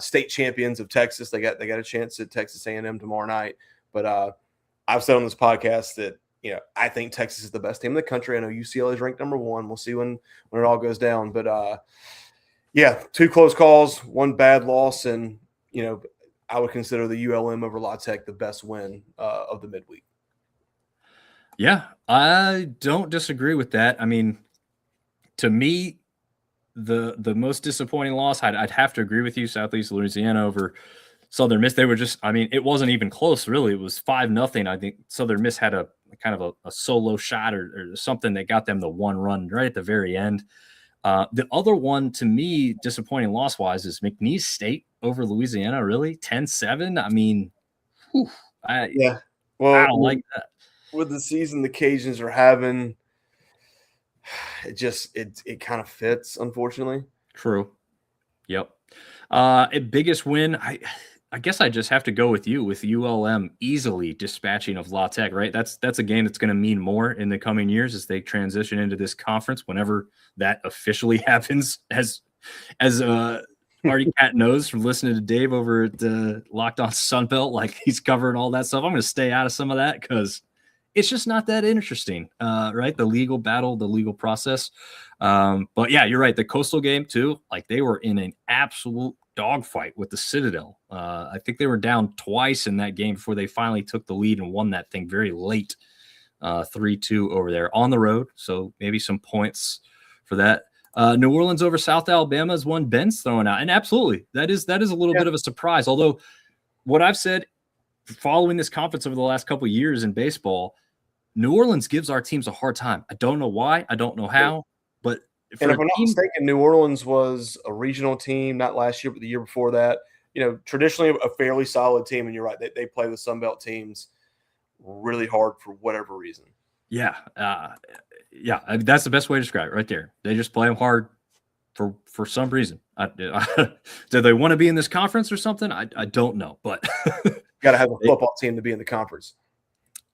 Speaker 2: state champions of Texas. They got a chance at Texas A&M tomorrow night. But I've said on this podcast that I think Texas is the best team in the country. I know UCLA is ranked number 1. We'll see when it all goes down. But 2 close calls, 1 bad loss, and I would consider the ULM over La Tech the best win of the midweek.
Speaker 1: Yeah, I don't disagree with that. I mean, to me, the most disappointing loss, I'd have to agree with you, Southeast Louisiana over Southern Miss. They were just, I mean, it wasn't even close, really. It was 5-0. I think Southern Miss had a kind of a solo shot or something that got them the 1 run right at the very end. The other one, to me, disappointing loss-wise, is McNeese State over Louisiana, really? 10-7? I mean, I don't like that.
Speaker 2: With the season the Cajuns are having, it kind of fits, unfortunately.
Speaker 1: True. Yep. A biggest win, I guess I just have to go with you, with ULM easily dispatching of La Tech, right? That's a game that's going to mean more in the coming years as they transition into this conference, whenever that officially happens, as Marty Cat knows from listening to Dave over at the Locked On Sunbelt, like he's covering all that stuff. I'm going to stay out of some of that because it's just not that interesting, right? The legal battle, the legal process. But yeah, you're right. The Coastal game too, like they were in an absolute dogfight with the Citadel. I think they were down twice in that game before they finally took the lead and won that thing very late, 3-2 over there on the road. So maybe some points for that. New Orleans over South Alabama is one Ben's throwing out. And absolutely, that is a little bit of a surprise. Although what I've said following this conference over the last couple of years in baseball, New Orleans gives our teams a hard time. I don't know why. I don't know how. But
Speaker 2: if I'm not mistaken, New Orleans was a regional team, not last year, but the year before that. Traditionally a fairly solid team. And you're right. They play the Sun Belt teams really hard for whatever reason.
Speaker 1: Yeah. I mean, that's the best way to describe it right there. They just play them hard for some reason. Do they want to be in this conference or something? I don't know. But
Speaker 2: got to have a football team to be in the conference.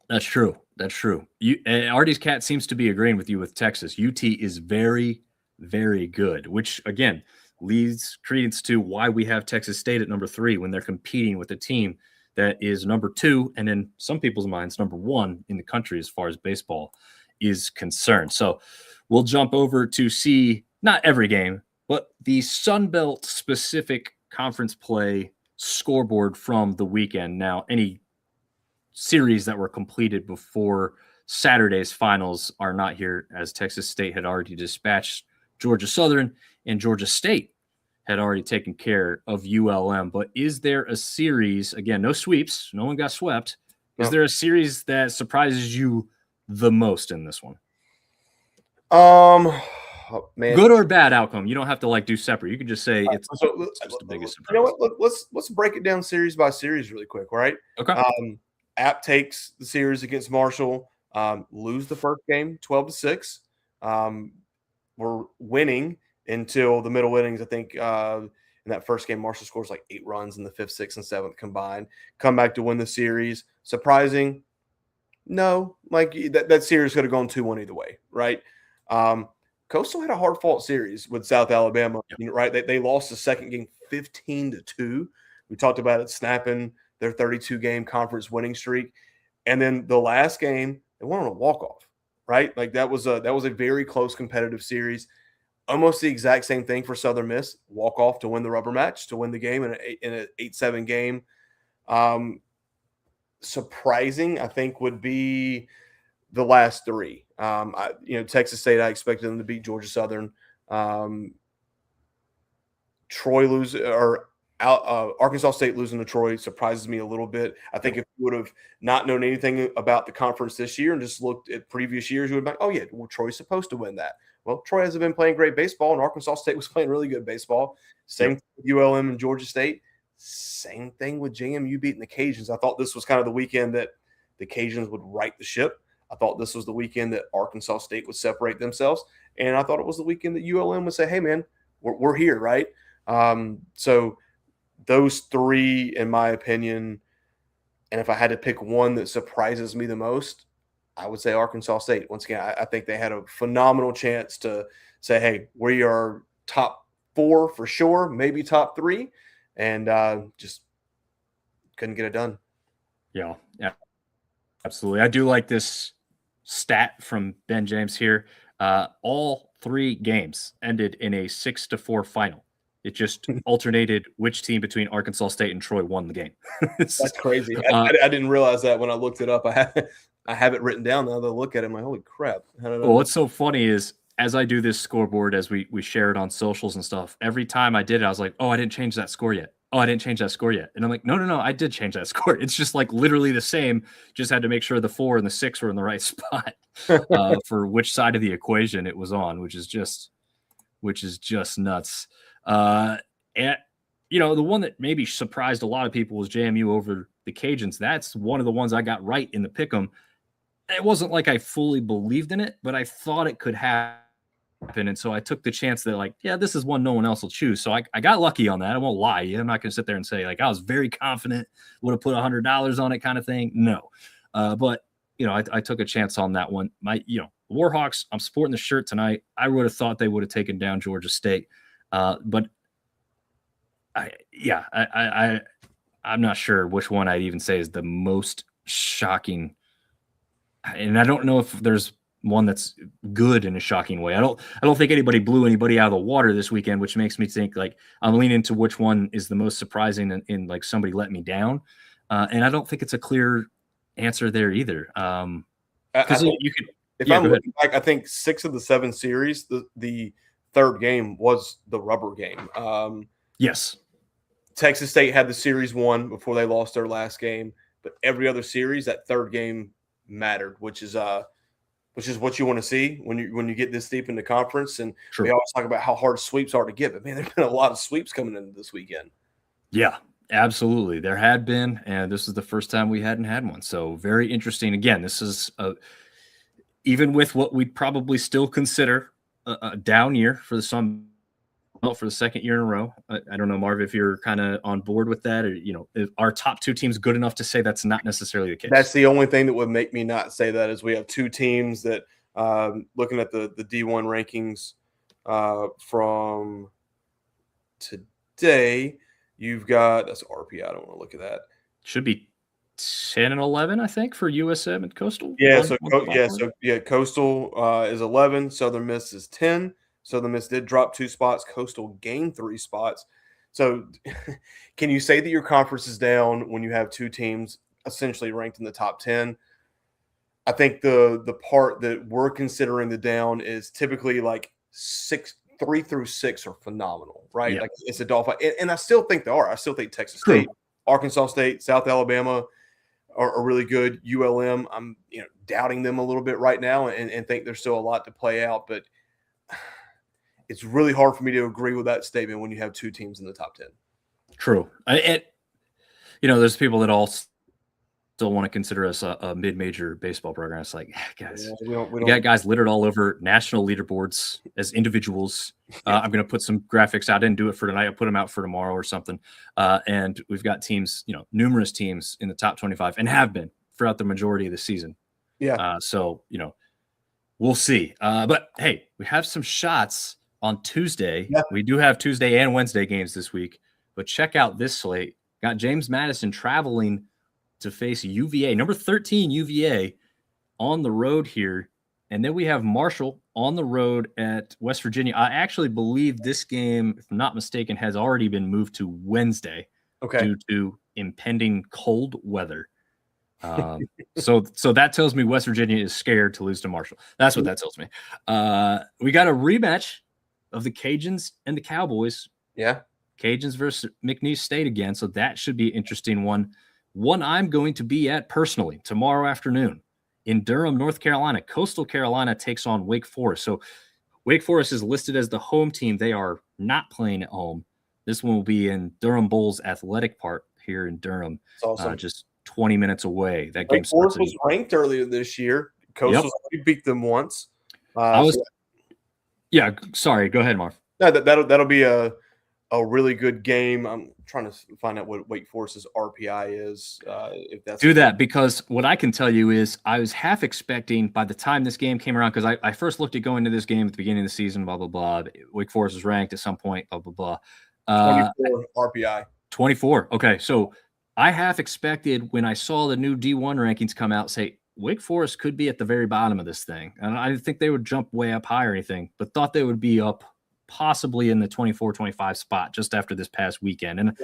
Speaker 1: That's true. Artie's Cat seems to be agreeing with you with Texas. UT is very, very good, which, again, leads credence to why we have Texas State at number 3 when they're competing with a team that is number 2 and in some people's minds number 1 in the country as far as baseball is concerned. So we'll jump over to see not every game, but the Sun Belt specific conference play scoreboard from the weekend. Now, any series that were completed before Saturday's finals are not here, as Texas State had already dispatched Georgia Southern and Georgia State had already taken care of ULM. But is there a series, again, no sweeps, no one got swept. No. Is there a series that surprises you the most in this one?
Speaker 2: Man.
Speaker 1: Good or bad outcome? You don't have to do separate. You can just say it's just the biggest surprise.
Speaker 2: You know what? Let's break it down series by series really quick, right?
Speaker 1: Okay.
Speaker 2: App takes the series against Marshall, lose the first game 12-6. We're winning until the middle innings. I think in that first game, Marshall scores 8 runs in the 5th, 6th, and 7th combined. Come back to win the series. Surprising? No. That series could have gone 2-1 either way, right? Coastal had a hard-fought series with South Alabama, right? They lost the second game 15-2. We talked about it snapping their 32-game conference winning streak. And then the last game, they went on a walk-off, right? That was a very close competitive series. Almost the exact same thing for Southern Miss. Walk-off to win the rubber match, to win the game in an 8-7 game. Um, Surprising, I think, would be the last three. Texas State, I expected them to beat Georgia Southern. Um, Troy lose or Arkansas State losing to Troy surprises me a little bit. I think if you would have not known anything about the conference this year and just looked at previous years, you would be like, oh, yeah, well, Troy's supposed to win that. Well, Troy hasn't been playing great baseball, and Arkansas State was playing really good baseball. Same thing with ULM and Georgia State. Same thing with JMU beating the Cajuns. I thought this was kind of the weekend that the Cajuns would right the ship. I thought this was the weekend that Arkansas State would separate themselves. And I thought it was the weekend that ULM would say, hey, man, we're here, right? So those three, in my opinion, and if I had to pick one that surprises me the most, I would say Arkansas State. Once again, I think they had a phenomenal chance to say, hey, we are top 4 for sure, maybe top 3, and just couldn't get it done.
Speaker 1: Yeah, absolutely. I do like this stat from Ben James here. All 3 games ended in a 6-4 final. It just alternated which team between Arkansas State and Troy won the game.
Speaker 2: That's crazy. I didn't realize that when I looked it up. I have it written down now that I look at it. I'm like, holy crap.
Speaker 1: Well, what's so funny is as I do this scoreboard, as we share it on socials and stuff, every time I did it, I was like, oh, I didn't change that score yet. Oh, I didn't change that score yet. And I'm like, no, I did change that score. It's just like literally the same. Just had to make sure the 4 and the 6 were in the right spot for which side of the equation it was on, which is just nuts. And the one that maybe surprised a lot of people was JMU over the Cajuns. That's one of the ones I got right in the pick'em. It wasn't like I fully believed in it, but I thought it could happen. And so I took the chance that, like, yeah, this is one no one else will choose. So I got lucky on that. I won't lie. I'm not going to sit there and say, like, I was very confident, would have put $100 on it kind of thing. No. But, I took a chance on that one. Warhawks, I'm sporting the shirt tonight. I would have thought they would have taken down Georgia State. But I'm not sure which one I'd even say is the most shocking. And I don't know if there's one that's good in a shocking way. I don't think anybody blew anybody out of the water this weekend, which makes me think like I'm leaning to which one is the most surprising in like somebody let me down. And I don't think it's a clear answer there either. Because you could.
Speaker 2: If I'm looking back, I think 6 of the 7 series, the third game was the rubber game.
Speaker 1: Yes.
Speaker 2: Texas State had the series won before they lost their last game, but every other series, that third game mattered, which is what you want to see when you get this deep in the conference. And
Speaker 1: True.
Speaker 2: We always talk about how hard sweeps are to get, but man, there's been a lot of sweeps coming into this weekend.
Speaker 1: Yeah, absolutely. There had been, and this is the first time we hadn't had one. So very interesting. Again, this is even with what we'd probably still consider a down year for the Sun Belt for the second year in a row. I don't know, Marv, if you're kind of on board with that, or are top 2 teams good enough to say that's not necessarily the case?
Speaker 2: That's the only thing that would make me not say that is we have 2 teams that looking at the D1 rankings from today, you've got that's RPI. I don't want to look at that.
Speaker 1: Should be 10 and 11, I think, for USM and Coastal.
Speaker 2: Yeah, Coastal is 11. Southern Miss is 10. Southern Miss did drop 2 spots. Coastal gained 3 spots. So can you say that your conference is down when you have 2 teams essentially ranked in the top 10? I think the part that we're considering the down is typically like 3 through 6 are phenomenal, right?
Speaker 1: Yeah.
Speaker 2: Like it's a Dolphin. And I still think they are. I still think Texas State, Arkansas State, South Alabama are really good. ULM, I'm doubting them a little bit right now and think there's still a lot to play out, but it's really hard for me to agree with that statement when you have 2 teams in the top 10.
Speaker 1: True. There's people that all still want to consider us a mid-major baseball program. It's like, guys, we got guys littered all over national leaderboards as individuals. I'm going to put some graphics out. I didn't do it for tonight. I'll put them out for tomorrow or something. And we've got teams, numerous teams in the top 25 and have been throughout the majority of the season.
Speaker 2: Yeah.
Speaker 1: So, we'll see. But hey, we have some shots on Tuesday.
Speaker 2: Yeah.
Speaker 1: We do have Tuesday and Wednesday games this week, but check out this slate. Got James Madison traveling to face UVA, number 13 UVA on the road here. And then we have Marshall on the road at West Virginia. I actually believe this game, if I'm not mistaken, has already been moved to Wednesday.
Speaker 2: Okay.
Speaker 1: due to impending cold weather. So that tells me West Virginia is scared to lose to Marshall. That's what that tells me. We got a rematch of the Cajuns and the Cowboys.
Speaker 2: Yeah.
Speaker 1: Cajuns versus McNeese State again. So that should be an interesting one. One I'm going to be at personally tomorrow afternoon in Durham, North Carolina. Coastal Carolina takes on Wake Forest. So Wake Forest is listed as the home team. They are not playing at home. This one will be in Durham Bulls Athletic Park here in Durham,
Speaker 2: It's awesome.
Speaker 1: just 20 minutes away. That game
Speaker 2: Wake
Speaker 1: starts.
Speaker 2: Forest was ranked earlier this year. Coastal beat them once.
Speaker 1: Yeah. Sorry. Go ahead, Marv.
Speaker 2: No, that'll be a really good game. I'm trying to find out what Wake Forest's RPI is. If that's
Speaker 1: do that, because what I can tell you is I was half expecting by the time this game came around, because I first looked at going to this game at the beginning of the season, blah, blah, blah. Wake Forest was ranked at some point, blah, blah, blah.
Speaker 2: 24 RPI.
Speaker 1: 24. Okay. So I half expected when I saw the new D1 rankings come out, say Wake Forest could be at the very bottom of this thing. And I didn't think they would jump way up high or anything, but thought they would be up possibly in the 24-25 spot just after this past weekend. And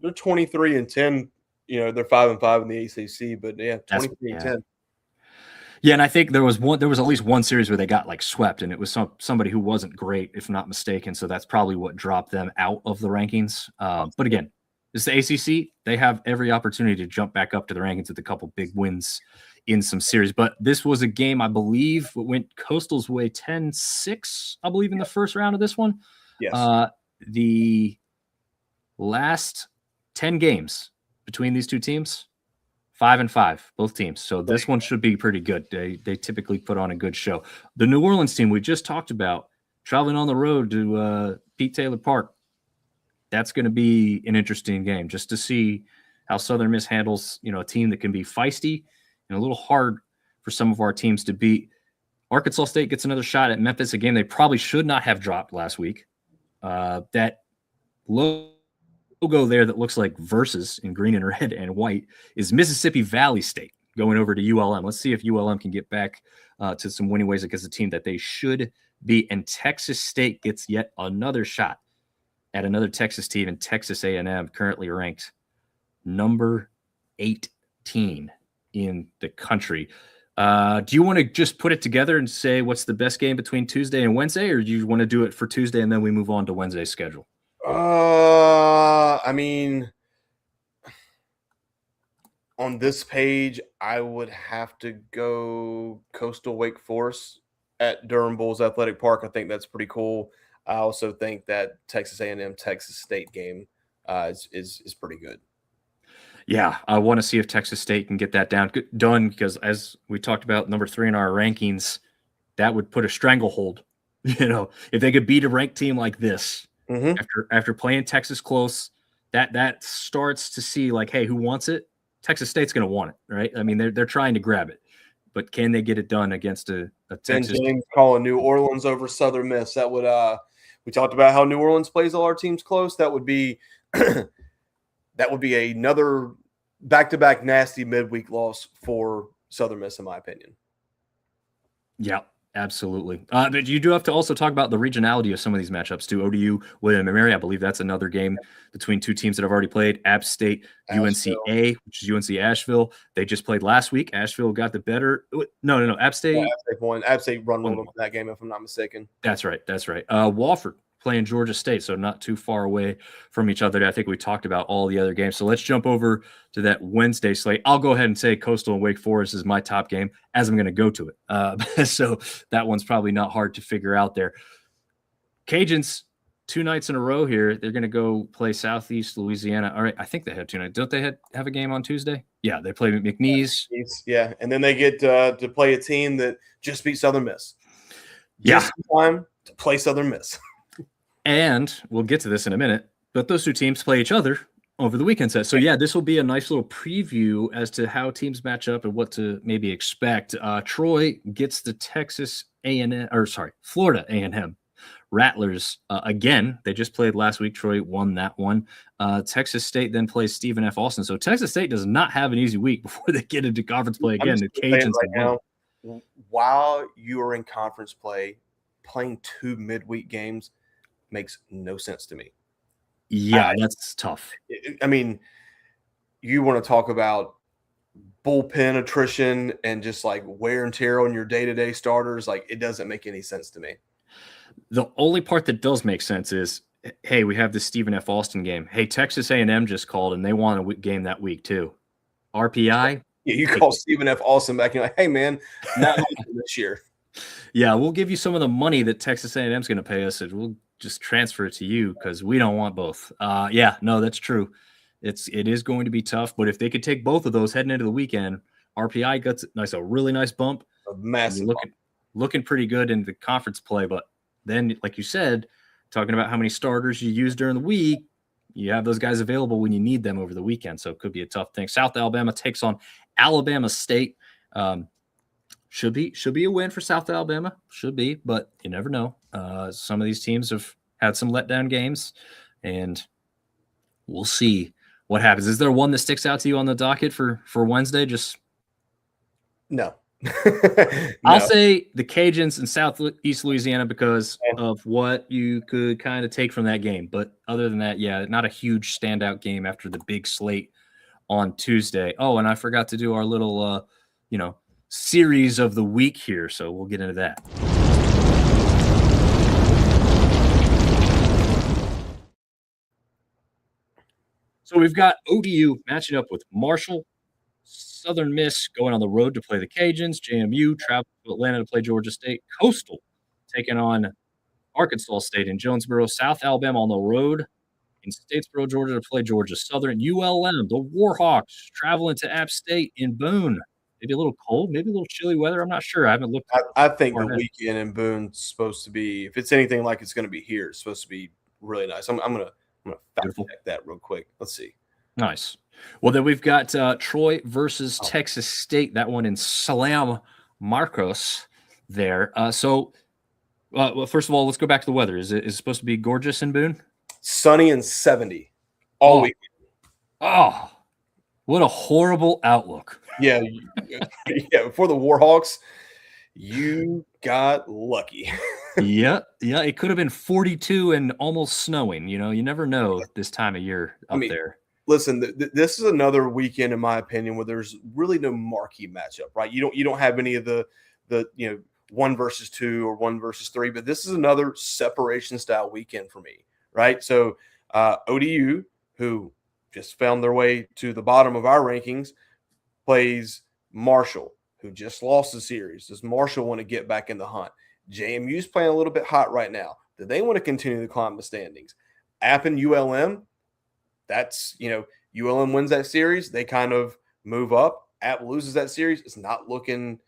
Speaker 2: they're 23-10. You know, they're 5-5 in the ACC, but yeah, 23-10.
Speaker 1: Yeah, and I think there was at least one series where they got like swept, and it was somebody who wasn't great, if not mistaken. So that's probably what dropped them out of the rankings. But again, it's the ACC. They have every opportunity to jump back up to the rankings with a couple big wins in some series. But this was a game, I believe, went Coastal's way 10-6, I believe, in the first round of this one.
Speaker 2: Yes.
Speaker 1: The last 10 games between these two teams, 5-5, both teams. So this one should be pretty good. They typically put on a good show. The New Orleans team we just talked about, traveling on the road to Pete Taylor Park, that's going to be an interesting game just to see how Southern Miss handles, a team that can be feisty and a little hard for some of our teams to beat. Arkansas State gets another shot at Memphis, a game they probably should not have dropped last week. That logo there that looks like verses in green and red and white is Mississippi Valley State going over to ULM. Let's see if ULM can get back to some winning ways against a team that they should beat. And Texas State gets yet another shot at another Texas team, and Texas A&M currently ranked number 18 in the country. Do you want to just put it together and say what's the best game between Tuesday and Wednesday, or do you want to do it for Tuesday and then we move on to Wednesday's schedule?
Speaker 2: I mean, on this page, I would have to go Coastal Wake Forest at Durham Bulls Athletic Park. I think that's pretty cool. I also think that Texas A&M Texas State game is pretty good.
Speaker 1: Yeah, I want to see if Texas State can get that done because, as we talked about, number 3 in our rankings, that would put a stranglehold. If they could beat a ranked team like this after playing Texas close, that starts to see like, hey, who wants it? Texas State's going to want it, right? I mean, they're trying to grab it, but can they get it done against a Texas?
Speaker 2: Ben James calling New Orleans over Southern Miss. That would we talked about how New Orleans plays all our teams close. That would be another back-to-back nasty midweek loss for Southern Miss, in my opinion.
Speaker 1: Yeah, absolutely. But you do have to also talk about the regionality of some of these matchups too. ODU, William and Mary, I believe that's another game between two teams that have already played. App State, UNCA, which is UNC Asheville. They just played last week. Asheville got the better. No. App State.
Speaker 2: Yeah, App State run ruled them for that game, if I'm not mistaken.
Speaker 1: That's right. Wofford playing Georgia State, so not too far away from each other. I think we talked about all the other games. So let's jump over to that Wednesday slate. I'll go ahead and say Coastal and Wake Forest is my top game as I'm going to go to it. So that one's probably not hard to figure out there. Cajuns, 2 nights in a row here. They're going to go play Southeast Louisiana. All right, I think they have 2 nights. Don't they have a game on Tuesday? Yeah, they play McNeese.
Speaker 2: Yeah, and then they get to play a team that just beat Southern Miss. Just time to play Southern Miss.
Speaker 1: And we'll get to this in a minute, but those 2 teams play each other over the weekend set. So, yeah, this will be a nice little preview as to how teams match up and what to maybe expect. Troy gets the Florida A&M Rattlers again. They just played last week. Troy won that one. Texas State then plays Stephen F. Austin. So Texas State does not have an easy week before they get into conference play again. The Cajuns
Speaker 2: right now, while you are in conference play, playing 2 midweek games makes no sense to me.
Speaker 1: Yeah, that's tough.
Speaker 2: I mean, you want to talk about bullpen attrition and just like wear and tear on your day-to-day starters. Like, it doesn't make any sense to me.
Speaker 1: The only part that does make sense is, hey, we have this Stephen F. Austin game. Hey, Texas A&M just called, and they won a game that week too. RPI?
Speaker 2: Yeah, you call Stephen F. Austin back and you're like, hey, man, not this year.
Speaker 1: Yeah, we'll give you some of the money that Texas A&M is going to pay us, and we'll just transfer it to you because we don't want both. Yeah, no, that's true. It is going to be tough, but if they could take both of those heading into the weekend, RPI gets a really nice bump.
Speaker 2: A massive
Speaker 1: looking pretty good in the conference play. But then, like you said, talking about how many starters you use during the week, you have those guys available when you need them over the weekend. So it could be a tough thing. South Alabama takes on Alabama State. Should be a win for South Alabama. Should be, but you never know. Some of these teams have had some letdown games, and we'll see what happens. Is there one that sticks out to you on the docket for Wednesday? Just
Speaker 2: no.
Speaker 1: I'll say the Cajuns in Southeast Louisiana because of what you could kind of take from that game. But other than that, yeah, not a huge standout game after the big slate on Tuesday. Oh, and I forgot to do our little, series of the week here. So we'll get into that. So we've got ODU matching up with Marshall. Southern Miss going on the road to play the Cajuns. JMU travel to Atlanta to play Georgia State. Coastal taking on Arkansas State in Jonesboro. South Alabama on the road in Statesboro, Georgia to play Georgia Southern. ULM, the Warhawks, traveling to App State in Boone. Maybe a little cold, maybe a little chilly weather. I'm not sure. I haven't looked.
Speaker 2: I think the weekend in Boone's supposed to be, if it's anything like it's going to be here, it's supposed to be really nice. I'm gonna fact check that real quick. Let's see.
Speaker 1: Nice. Well, then we've got Troy versus Texas State. That one in Salam Marcos there. Well, first of all, let's go back to the weather. Is it supposed to be gorgeous in Boone?
Speaker 2: Sunny and 70 all week.
Speaker 1: Oh, what a horrible outlook.
Speaker 2: Yeah. For the Warhawks, you got lucky.
Speaker 1: Yeah. It could have been 42 and almost snowing. You never know this time of year up there.
Speaker 2: Listen, this is another weekend, in my opinion, where there's really no marquee matchup, right? You don't have any of the 1 versus 2 or 1 versus 3, but this is another separation style weekend for me, right? So ODU, who just found their way to the bottom of our rankings, plays Marshall, who just lost the series. Does Marshall want to get back in the hunt? JMU's playing a little bit hot right now. Do they want to continue to climb the standings? App and ULM, that's, ULM wins that series, they kind of move up. App loses that series. It's not looking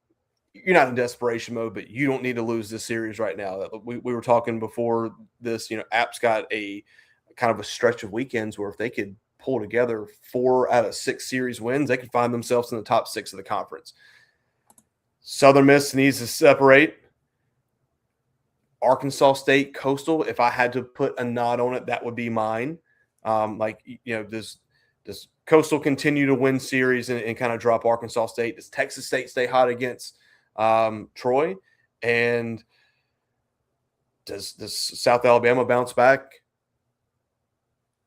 Speaker 2: – you're not in desperation mode, but you don't need to lose this series right now. We were talking before this, App's got a kind of a stretch of weekends where if they could pull together 4 out of 6 series wins, they could find themselves in the top 6 of the conference. Southern Miss needs to separate. Arkansas State, Coastal, if I had to put a nod on it, that would be mine. Does Coastal continue to win series and kind of drop Arkansas State? Does Texas State stay hot against Troy? And does South Alabama bounce back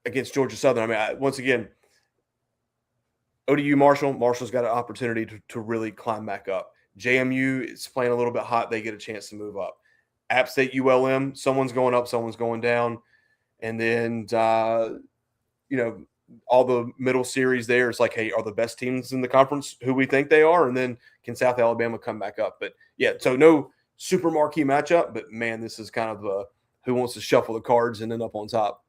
Speaker 2: against Georgia Southern? Once again, ODU Marshall's got an opportunity to really climb back up. JMU is playing a little bit hot. They get a chance to move up. App State, ULM, someone's going up, someone's going down. And then, all the middle series there is like, hey, are the best teams in the conference who we think they are? And then can South Alabama come back up? But, yeah, so no super marquee matchup. But, man, this is kind of who wants to shuffle the cards and end up on top.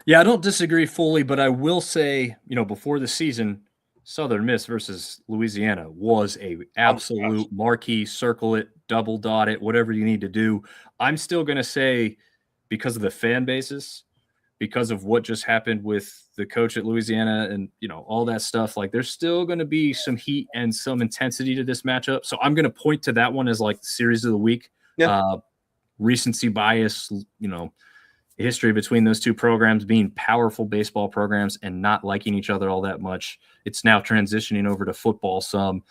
Speaker 1: Yeah, I don't disagree fully, but I will say, before the season, Southern Miss versus Louisiana was a absolute marquee. Circle it, double dot it, whatever you need to do. I'm still going to say, because of the fan bases, because of what just happened with the coach at Louisiana and, all that stuff, like there's still going to be some heat and some intensity to this matchup. So I'm going to point to that one as like the series of the week. Yeah. Recency bias, history between those two programs being powerful baseball programs and not liking each other all that much. It's now transitioning over to football, some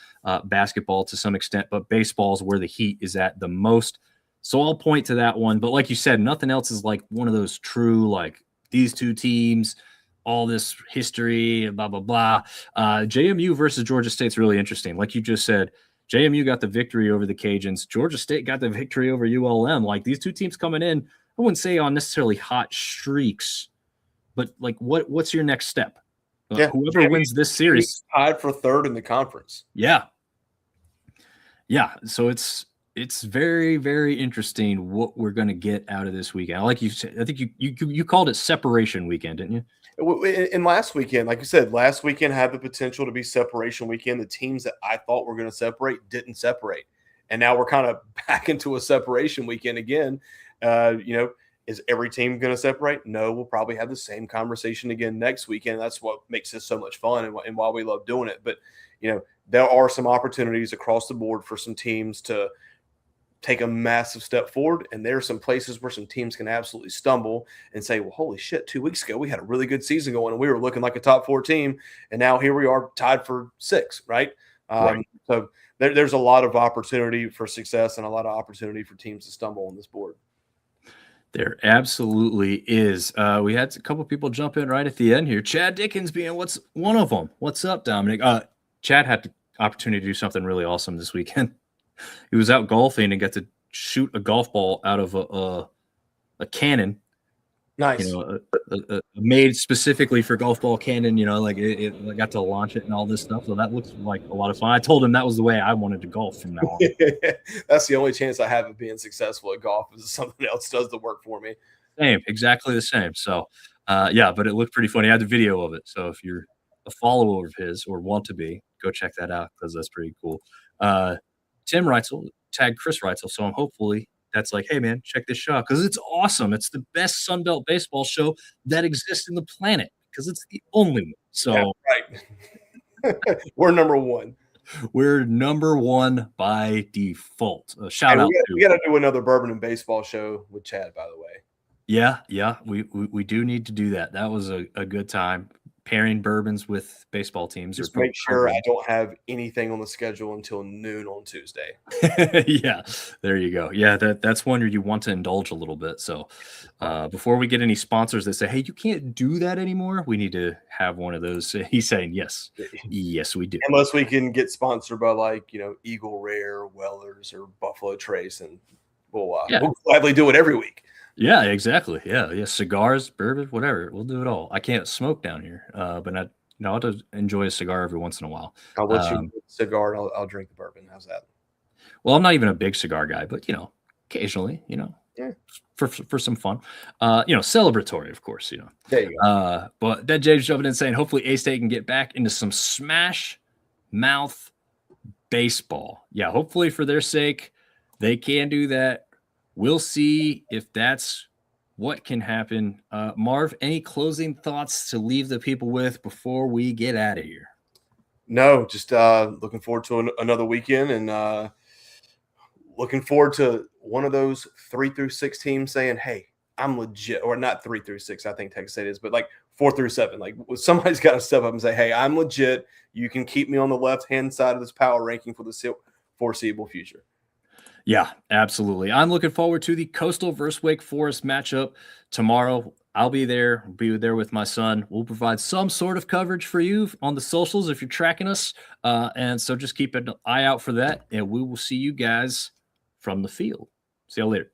Speaker 1: basketball to some extent, but baseball is where the heat is at the most. So I'll point to that one. But like you said, nothing else is like one of those true, like these two teams, all this history, blah, blah, blah. JMU versus Georgia State's really interesting. Like you just said, JMU got the victory over the Cajuns. Georgia State got the victory over ULM. Like these two teams coming in, I wouldn't say on necessarily hot streaks, but like what's your next step? Whoever wins this series
Speaker 2: tied for third in the conference.
Speaker 1: Yeah. So it's very, very interesting what we're going to get out of this weekend. Like you said, I think you called it separation weekend, didn't you?
Speaker 2: In last weekend, like you said, last weekend had the potential to be separation weekend. The teams that I thought were going to separate didn't separate. And now we're kind of back into a separation weekend again. Is every team going to separate? No, we'll probably have the same conversation again next weekend. That's what makes this so much fun and why we love doing it. But, there are some opportunities across the board for some teams to take a massive step forward. And there are some places where some teams can absolutely stumble and say, well, holy shit, 2 weeks ago, we had a really good season going and we were looking like a top 4 team. And now here we are tied for 6, right?
Speaker 1: Right.
Speaker 2: So there's a lot of opportunity for success and a lot of opportunity for teams to stumble on this board.
Speaker 1: There absolutely is. We had a couple people jump in right at the end here. Chad Dickens being one of them. What's up, Dominic? Chad had the opportunity to do something really awesome this weekend. He was out golfing and got to shoot a golf ball out of a cannon.
Speaker 2: Nice.
Speaker 1: Made specifically for golf ball cannon. It got to launch it and all this stuff. So that looks like a lot of fun. I told him that was the way I wanted to golf from now on.
Speaker 2: That's the only chance I have of being successful at golf is something else does the work for me.
Speaker 1: Same, exactly the same. So, but it looked pretty funny. I had the video of it. So if you're a follower of his or want to be, go check that out because that's pretty cool. Tim Reitzel tagged Chris Reitzel. So I'm hopefully that's like, hey, man, check this show out because it's awesome. It's the best Sunbelt baseball show that exists in the planet because it's the only one. So
Speaker 2: right. We're number one.
Speaker 1: We're number one by default. Shout out.
Speaker 2: We got to do another bourbon and baseball show with Chad, by the way.
Speaker 1: Yeah. We do need to do that. That was a good time. Pairing bourbons with baseball teams.
Speaker 2: Just make sure I don't have anything on the schedule until noon on Tuesday.
Speaker 1: Yeah, there you go. Yeah, that's one where you want to indulge a little bit. So before we get any sponsors that say, hey, you can't do that anymore, we need to have one of those. He's saying, yes, we do.
Speaker 2: Unless we can get sponsored by Eagle Rare, Wellers, or Buffalo Trace, and we'll gladly do it every week.
Speaker 1: Yeah, exactly. Yeah. Cigars, bourbon, whatever. We'll do it all. I can't smoke down here, but I'll just enjoy a cigar every once in a while.
Speaker 2: I'll let you get a cigar and I'll drink the bourbon. How's that?
Speaker 1: Well, I'm not even a big cigar guy, but occasionally, for some fun, celebratory, of course,
Speaker 2: There you go.
Speaker 1: But Dead James jumping in saying, hopefully A-State can get back into some smash mouth baseball. Yeah, hopefully for their sake, they can do that. We'll see if that's what can happen. Marv, any closing thoughts to leave the people with before we get out of here?
Speaker 2: No, just looking forward to another weekend and looking forward to one of those 3 through 6 teams saying, hey, I'm legit, or not 3 through 6, I think Texas State is, but like 4 through 7. Like somebody's got to step up and say, hey, I'm legit. You can keep me on the left-hand side of this power ranking for the foreseeable future.
Speaker 1: Yeah, absolutely. I'm looking forward to the Coastal versus Wake Forest matchup tomorrow. I'll be there. I'll be there with my son. We'll provide some sort of coverage for you on the socials if you're tracking us. And so just keep an eye out for that. And we will see you guys from the field. See you later.